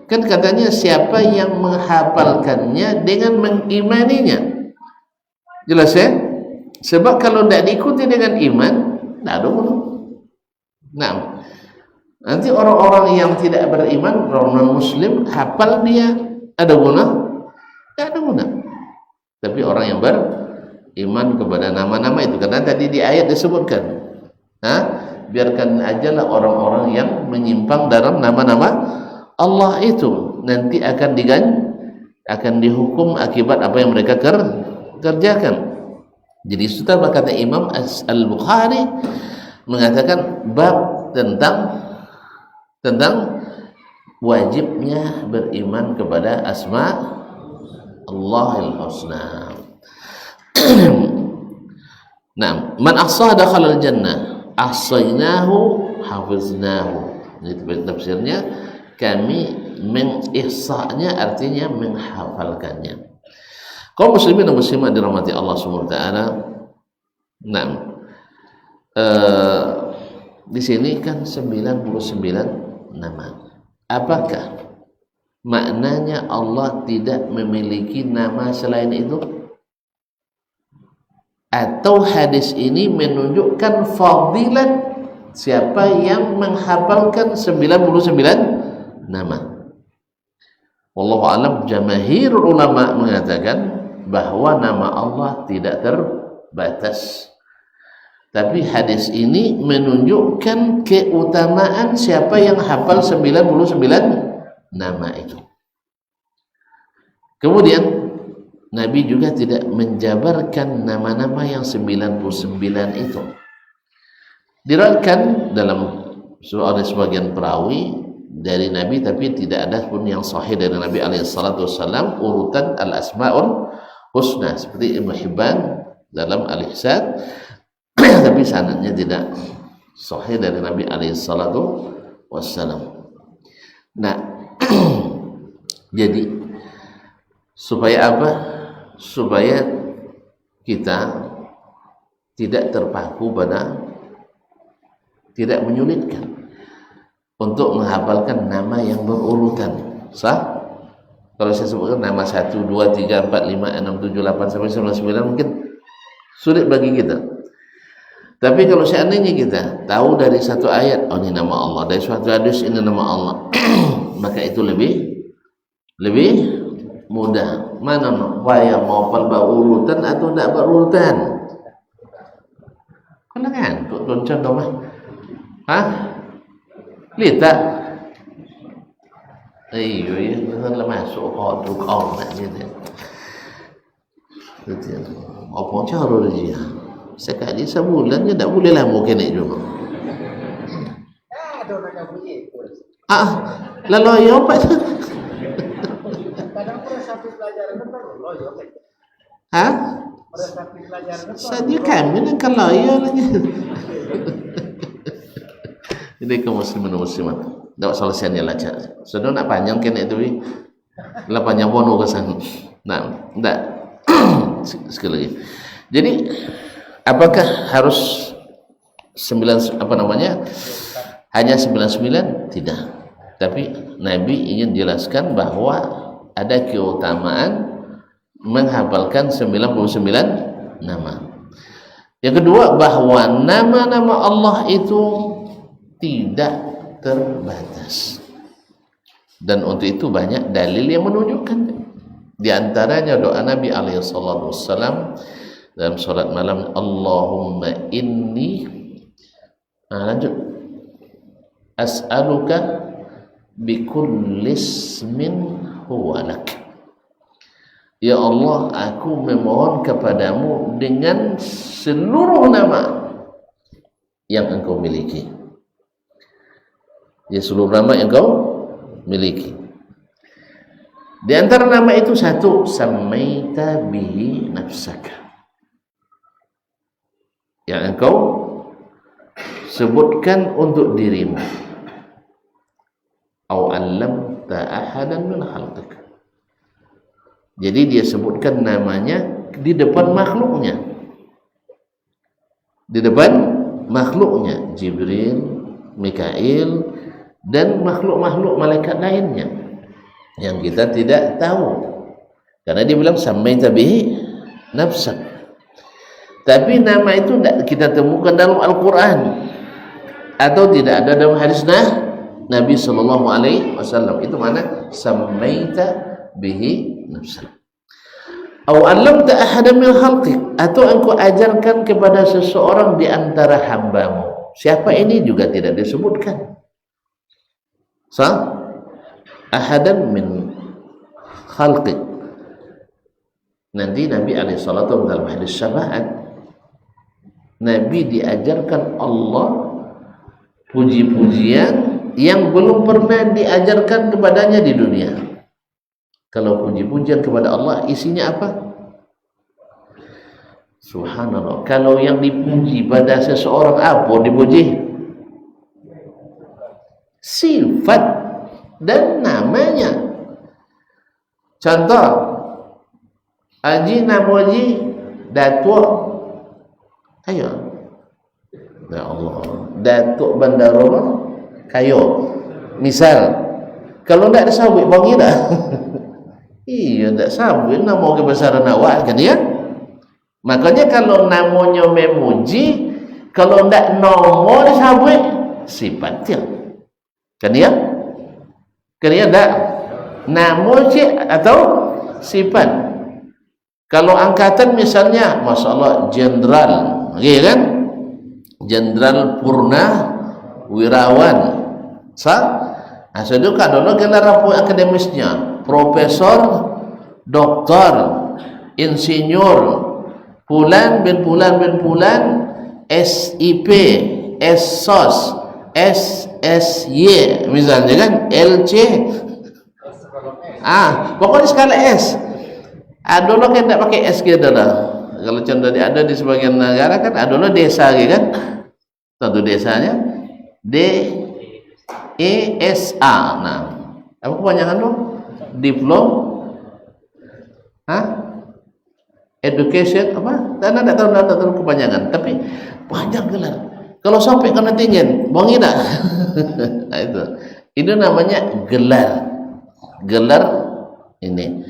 kan katanya siapa yang menghafalkannya dengan mengimaninya. Jelas ya? Sebab kalau tidak diikuti dengan iman, tidak ada guna. Nah, nanti orang-orang yang tidak beriman, orang non-muslim, hafal dia, ada guna? Tidak ada guna. Tapi orang yang beriman kepada nama-nama itu, karena tadi di ayat disebutkan, biarkan ajalah orang-orang yang menyimpang dalam nama-nama Allah itu nanti akan dihukum akibat apa yang mereka kerjakan. Jadi sudah berkata Imam Al-Bukhari mengatakan bab tentang wajibnya beriman kepada asma Allahul Husna. Nah, man ahsaha dakhala al-jannah, ahsaynahu hafiznahu. Jadi tafsirnya kami mengihsa'nya, artinya menghafalkannya. Kaum muslimin dan muslimat dirahmati Allah Subhanahu wa taala. Nah, di sini kan 99 nama. Apakah maknanya Allah tidak memiliki nama selain itu? Atau hadis ini menunjukkan fadilat siapa yang menghafalkan 99 nama? Wallahu a'lam. Jamaahir ulama mengatakan bahwa nama Allah tidak terbatas. Tapi hadis ini menunjukkan keutamaan siapa yang hafal 99 nama itu. Kemudian Nabi juga tidak menjabarkan nama-nama yang 99 itu. Diriwayatkan dalam ada sebagian perawi dari Nabi, tapi tidak ada pun yang sahih dari Nabi alaihissalam urutan al-asma'ul husna seperti Ibnu Hibban dalam al-Ihsan, tapi sanadnya tidak sahih dari Nabi alaihissalam. Nah, jadi supaya apa? Supaya kita tidak terpaku pada, tidak menyulitkan untuk menghafalkan nama yang berurutan. Sah? Kalau saya sebutkan nama 1, 2, 3, 4, 5, 6, 7, 8 sampai 99 mungkin sulit bagi kita. Tapi kalau seandainya kita tahu dari satu ayat, oh ini nama Allah, dari suatu hadis ini nama Allah, maka itu lebih mudah. Mana yang mau berurutan atau tidak berurutan? Kau kan? Kau contoh mah? Lihat. Iya, benar lah masuk kau nak gitu. Apa cara dia? Sekali sebulan je tak boleh lama kena juga. Lalu ya apa tu? Kadang persapi pelajaran betul loyo. Persapi pelajaran betul. Saya kami nak kalau ya lagi. Ini kaum muslimin dan muslimat. Tak selesainya laca. Sudah nak panjang kena itu. Lah panjang pun urusan. Nah, tak. Sekali lagi. Jadi apakah harus hanya 99? Tidak. Tapi Nabi ingin jelaskan bahwa ada keutamaan menghafalkan 99 nama. Yang kedua, bahwa nama-nama Allah itu tidak terbatas. Dan untuk itu banyak dalil yang menunjukkan. Di antaranya doa Nabi alaihi salatu wassalam dalam salat malam, Allahumma inni, lanjut, as'aluka bikulli ismin huwa lak. Ya Allah, aku memohon kepadamu dengan seluruh nama yang engkau miliki. Ya, seluruh nama yang engkau miliki. Di antara nama itu satu, samaita bihi nafsaka, yang engkau sebutkan untuk dirimu. Au 'allamta ahadan min khalqik. Jadi dia sebutkan namanya di depan makhluknya. Di depan makhluknya, Jibril, Mikail, dan makhluk-makhluk malaikat lainnya yang kita tidak tahu. Karena dia bilang samaita bihi nafsak. Tapi nama itu tidak kita temukan dalam Al-Quran atau tidak ada dalam hadis Nabi sallallahu alaihi wasallam. Itu mana samaita bihi nafsak. Au 'allamta ahadan min khalqik, atau engkau ajarkan kepada seseorang di antara hambamu. Siapa ini juga tidak disebutkan. Ahadan min khalqik. Nanti Nabi alaihi salatu dalam hadis syafaat, Nabi diajarkan Allah puji-pujian yang belum pernah diajarkan kepadanya di dunia. Kalau puji-pujian kepada Allah isinya apa? Subhanallah. Kalau yang dipuji pada seseorang apa dipuji? Sifat dan namanya. Contoh, Haji Namoji Datuk, ayo, ya Allah, Datuk Bandaroma Kayo, misal. Kalau tidak disabit bangi dah. Iya, tidak sabit nama kebesaran awak kan ya. Makanya kalau namanya memuji, kalau tidak nomor disabit sifatnya kan ya. Kan ya tidak nama atau sifat. Kalau angkatan misalnya masalah jenderal, ya kan, Jenderal Purna Wirawan asal kadang gelar apa akademisnya, profesor, doktor, insinyur, Pulan bin Pulan bin Pulan, SIP, SSOS, SSY misalnya kan, LC, pokoknya skala S. Ada lo kan tidak pakai S gitu lah. Kalau contoh ada di sebagian negara kan ada lo desa gitu kan, satu desanya DESA. Nah, apa kepanjangan lo? Education apa? Karena tidak tahu kepanjangan, tapi panjang gelar. Kalau sampai kena tinggi, bongi tak? Nah, itu namanya gelar ini.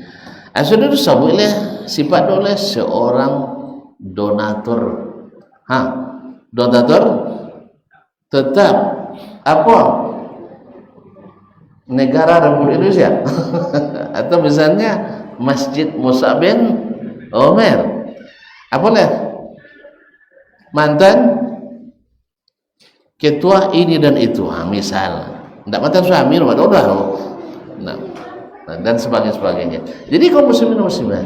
Asal itu sebutlah sifat oleh seorang donatur. Donatur tetap apa? Negara Republik Indonesia. Atau misalnya Masjid Musa bin Umar. Apa lah? Mantan ketua ini dan itu. Misal. Tidak mantan suami, dan sebagainya. Jadi kaum muslimin muslimat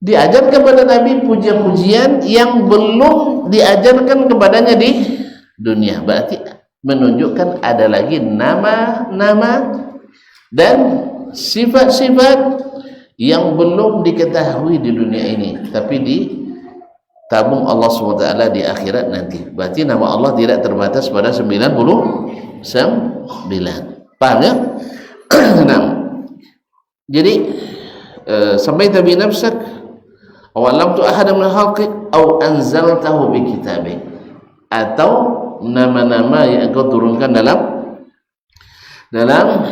diajar kepada Nabi pujian-pujian yang belum diajarkan kepadanya di dunia. Berarti menunjukkan ada lagi nama-nama dan sifat-sifat yang belum diketahui di dunia ini, tapi ditabung Allah SWT di akhirat nanti. Berarti nama Allah tidak terbatas pada 99. Paham ya? Nah, jadi sampai tabi nafsak aw lam tu ahad min khalqik aw anzaltahu bi kitabik, atau nama-nama yang engkau turunkan dalam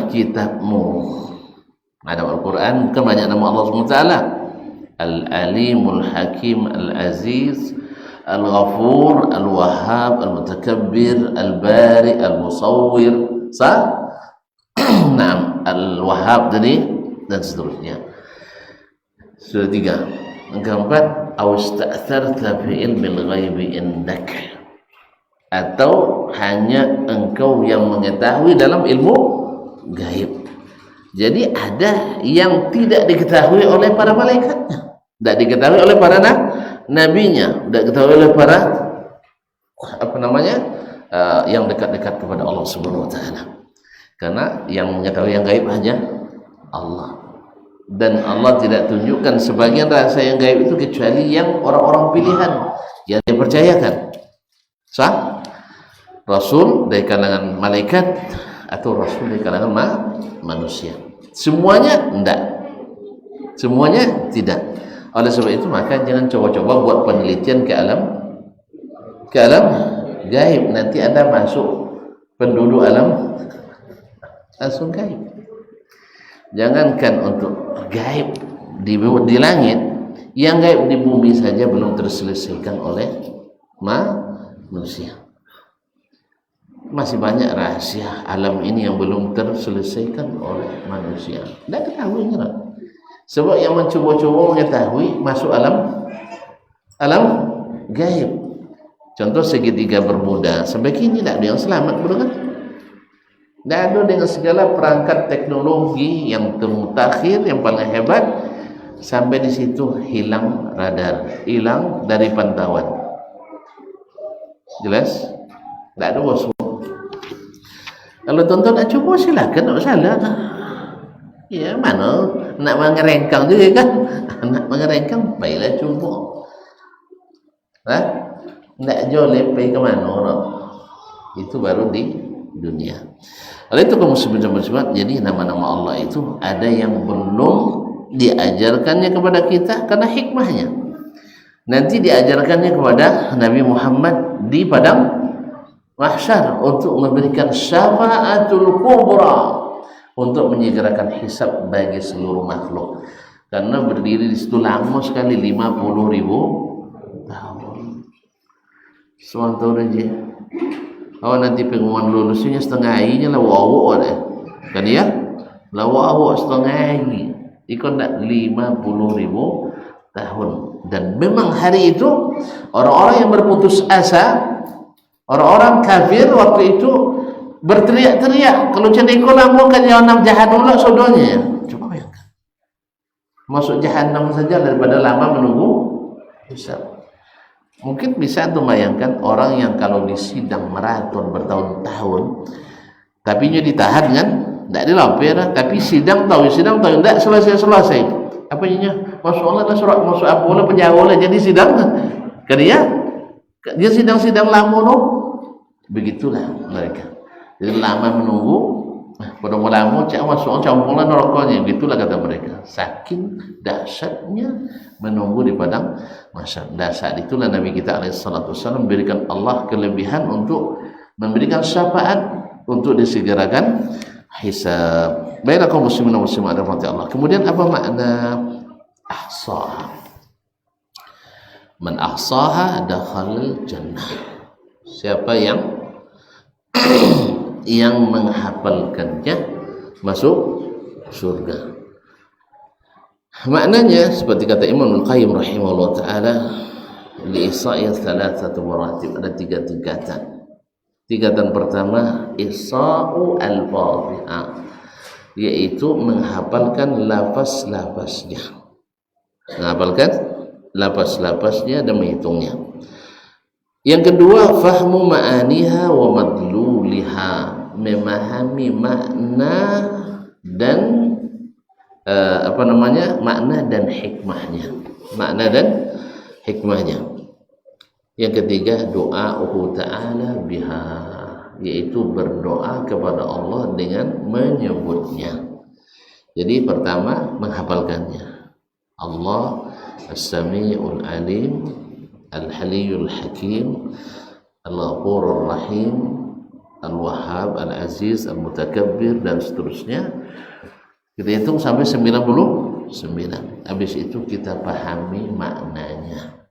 kitabmu. Ada Al-Quran kan banyak nama Allah SWT. Al-Alimul Hakim, Al-Aziz, Al-Ghafur, Al-Wahhab, Al-Mutakabbir, Al-Bari, Al-Musawwir, Al-Wahhab tadi dan seterusnya. Sudah 3. Yang keempat, awsta'tharta fi ilmil ghaibi indak, atau hanya engkau yang mengetahui dalam ilmu gaib. Jadi ada yang tidak diketahui oleh para malaikatnya, tidak diketahui oleh para nabinya, tidak diketahui oleh para apa namanya yang dekat-dekat kepada Allah Subhanahu wa taala. Karena yang mengetahui yang gaib hanya Allah. Dan Allah tidak tunjukkan sebagian rahasia yang gaib itu kecuali yang orang-orang pilihan yang dia percayakan. Sah? Rasul dari kalangan malaikat atau rasul dari kalangan manusia. Semuanya enggak. Semuanya tidak. Oleh sebab itu maka jangan coba-coba buat penelitian ke alam gaib. Nanti Anda masuk penduduk alam langsung gaib. Jangankan untuk gaib di langit, yang gaib di bumi saja belum terselesaikan oleh manusia. Masih banyak rahasia alam ini yang belum terselesaikan oleh manusia. Tidak ketahui kan? Sebab yang mencoba-coba mengetahui masuk alam gaib. Contoh segitiga Bermuda, sampai kini tidak ada yang selamat, betul kan? Tidak ada, dengan segala perangkat teknologi yang termutakhir, yang paling hebat, sampai di situ hilang radar, hilang dari pantauan. Jelas? Tidak ada bos. Kalau tonton nak cuba silakan, tak salah. Ya mana nak mengerengkang juga kan? Nak mengerengkang, baiklah cuba. Nak jolep pergi ke mana orang? Itu baru di dunia. Oleh itu kaum muslimin dan muslimat, jadi nama-nama Allah itu ada yang belum diajarkannya kepada kita karena hikmahnya. Nanti diajarkannya kepada Nabi Muhammad di padang mahsyar untuk memberikan syafaatul kubra, untuk menyegerakan hisab bagi seluruh makhluk. Karena berdiri di situ lama sekali, 50.000 tahun. Sementara aja. Oh nanti pengumuman lulusnya setengah inya lah wawo deh. Kan ya? Lah wawo setengah i. Ikon nak 50.000 tahun. Dan memang hari itu orang-orang yang berputus asa, orang-orang kafir waktu itu berteriak-teriak, kalau ceneko lama kan jahanam jahanam lah saudaranya. Coba bayangkan, masuk jahanam saja daripada lama menunggu hisab. Mungkin bisa tuh bayangkan orang yang kalau disidang maraton bertahun-tahun, tapi nya ditahan kan, tidak dilampir, tapi sidang tahu tidak selesai. Apa nya? Masuk Allah surat masuk apa lah penjauh lah jadi sidang kan dia sidang lama no. Begitulah mereka. Jadi lama menunggu, pada lama cak masuk campurlah nerokanya. Begitulah kata mereka. Saking dahsyatnya menunggu di padang mahsyar. Dahsyat itulah Nabi kita alaihissalam memberikan Allah kelebihan untuk memberikan syafaat untuk disegerakan hisab. Baiklah kaum muslimin dan muslimat rahmati Allah. Kemudian apa makna ahsaha? Man ahsaha dakhala jannah. Siapa yang menghafalkannya masuk surga. Maknanya seperti kata Imam Al-Qayyim rahimahullah taala, li isa'i thalathatu maratib, ada 3 tingkatan. Tingkatan pertama isa'u al-fadhiha, yaitu menghafalkan lafaz-lafaznya. Menghafalkan lafaz-lafaznya dan menghitungnya. Yang kedua, fahmu ma'aniha wa madluliha, memahami makna dan makna dan hikmahnya. Makna dan hikmahnya. Yang ketiga, doa'uhu ta'ala biha, yaitu berdoa kepada Allah dengan menyebutnya. Jadi pertama menghafalkannya. Allah As-Sami'ul Alim, Al-Haliyul Hakim, Al-Ghafurur Rahim, Al-Wahhab, Al-Aziz, Al-Mutakabbir, dan seterusnya. Kita hitung sampai 99. Habis itu kita pahami maknanya.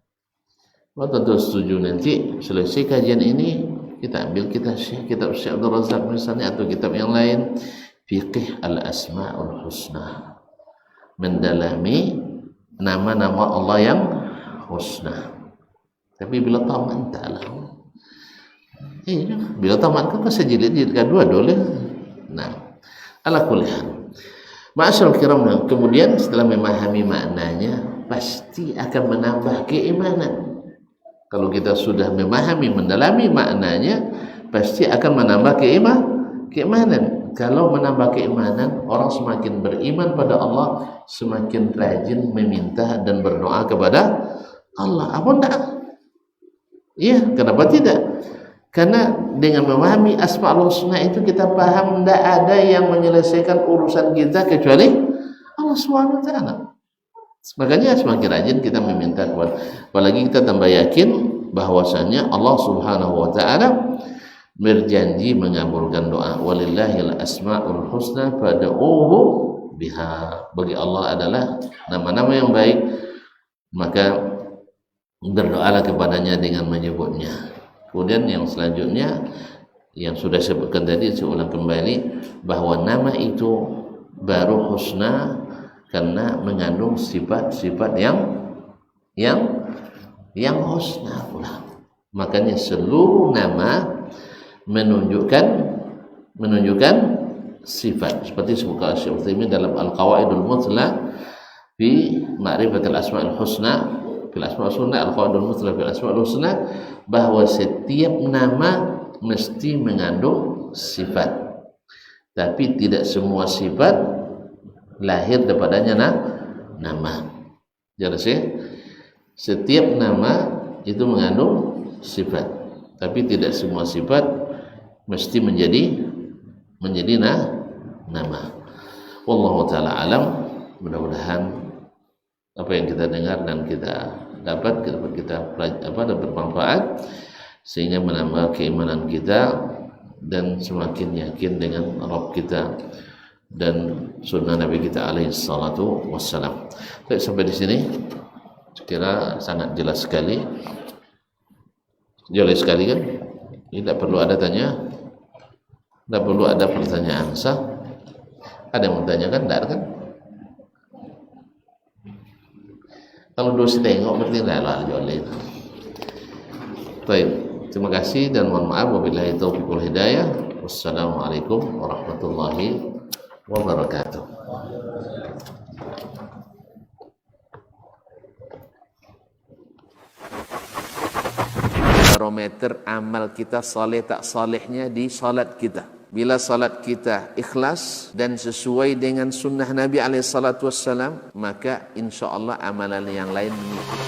Tentu setuju nanti selesai kajian ini kita ambil kitab Syekh Abdul Razak misalnya, atau kitab yang lain, Fiqh Al-Asma'ul Husna, mendalami nama-nama Allah yang husna. Tapi bila tamat entahlah. Bila tamat kan sejilid kedua boleh. Nah, ala kulli hal. Ma'asyiral kiram, kemudian setelah memahami maknanya pasti akan menambah keimanan. Kalau kita sudah memahami, mendalami maknanya, pasti akan menambah keimanan. Kalau menambah keimanan, orang semakin beriman pada Allah, semakin rajin meminta dan berdoa kepada Allah. Apa enggak? Iya, kenapa tidak? Karena dengan memahami Asmaul Husna itu kita paham tidak ada yang menyelesaikan urusan kita kecuali Allah SWT. Makanya semakin rajin kita meminta kepada, apalagi kita tambah yakin bahwasanya Allah Subhanahu wa taala berjanji mengabulkan doa. Walillahil asmaul husna fad'uhu biha. Bagi Allah adalah nama-nama yang baik, maka berdoalah kepadanya dengan menyebutnya. Kemudian yang selanjutnya yang sudah saya sebutkan tadi, saya ulang kembali bahwa nama itu baru husna karena mengandung sifat-sifat yang husna pula. Makanya seluruh nama menunjukkan sifat, seperti sebutkan Syekh Utsaimin dalam Al-Qawaidul Muthla fi Ma'rifatil Asmaul Husna, fil Asmaul Husna, Al-Qawaidul Muthla fil Asmaul Husna, bahwa setiap nama mesti mengandung sifat, tapi tidak semua sifat lahir daripadanya nama. Jelas ya? Setiap nama itu mengandung sifat, tapi tidak semua sifat mesti menjadi nama. Wallahu taala alam. Mudah-mudahan apa yang kita dengar dan kita dapat bermanfaat, sehingga menambah keimanan kita dan semakin yakin dengan Rabb kita dan sunnah Nabi kita alaihi salatu wassalam. Baik, sampai di sini kira sangat jelas sekali. Jelas sekali kan? Tidak perlu ada tanya, tidak perlu ada pertanyaan sah. Ada yang bertanya kan? Tidak ada kan? Kalau dosi tengok berarti tidak lah joleh. Baik, terima kasih dan mohon maaf. Wabillahi taufiq wal hidayah. Wassalamualaikum warahmatullahi wabarakatuh. Barometer amal kita saleh tak salehnya di salat kita. Bila salat kita ikhlas dan sesuai dengan sunnah Nabi SAW, maka insya Allah amalan yang lain mengikut.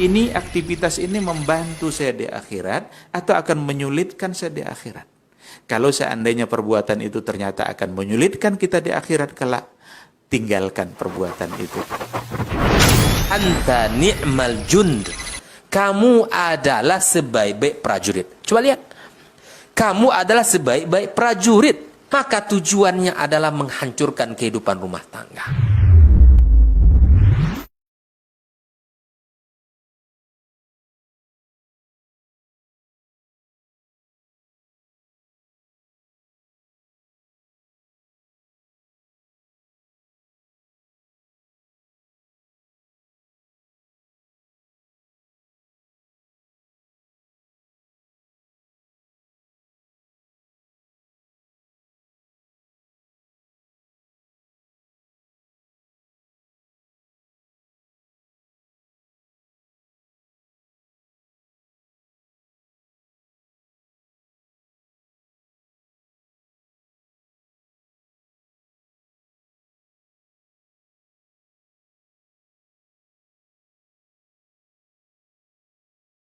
Ini aktivitas ini membantu saya di akhirat atau akan menyulitkan saya di akhirat? Kalau seandainya perbuatan itu ternyata akan menyulitkan kita di akhirat kelak, tinggalkan perbuatan itu. Anta ni'mal jund. Kamu adalah sebaik-baik prajurit. Coba lihat. Kamu adalah sebaik-baik prajurit. Maka tujuannya adalah menghancurkan kehidupan rumah tangga.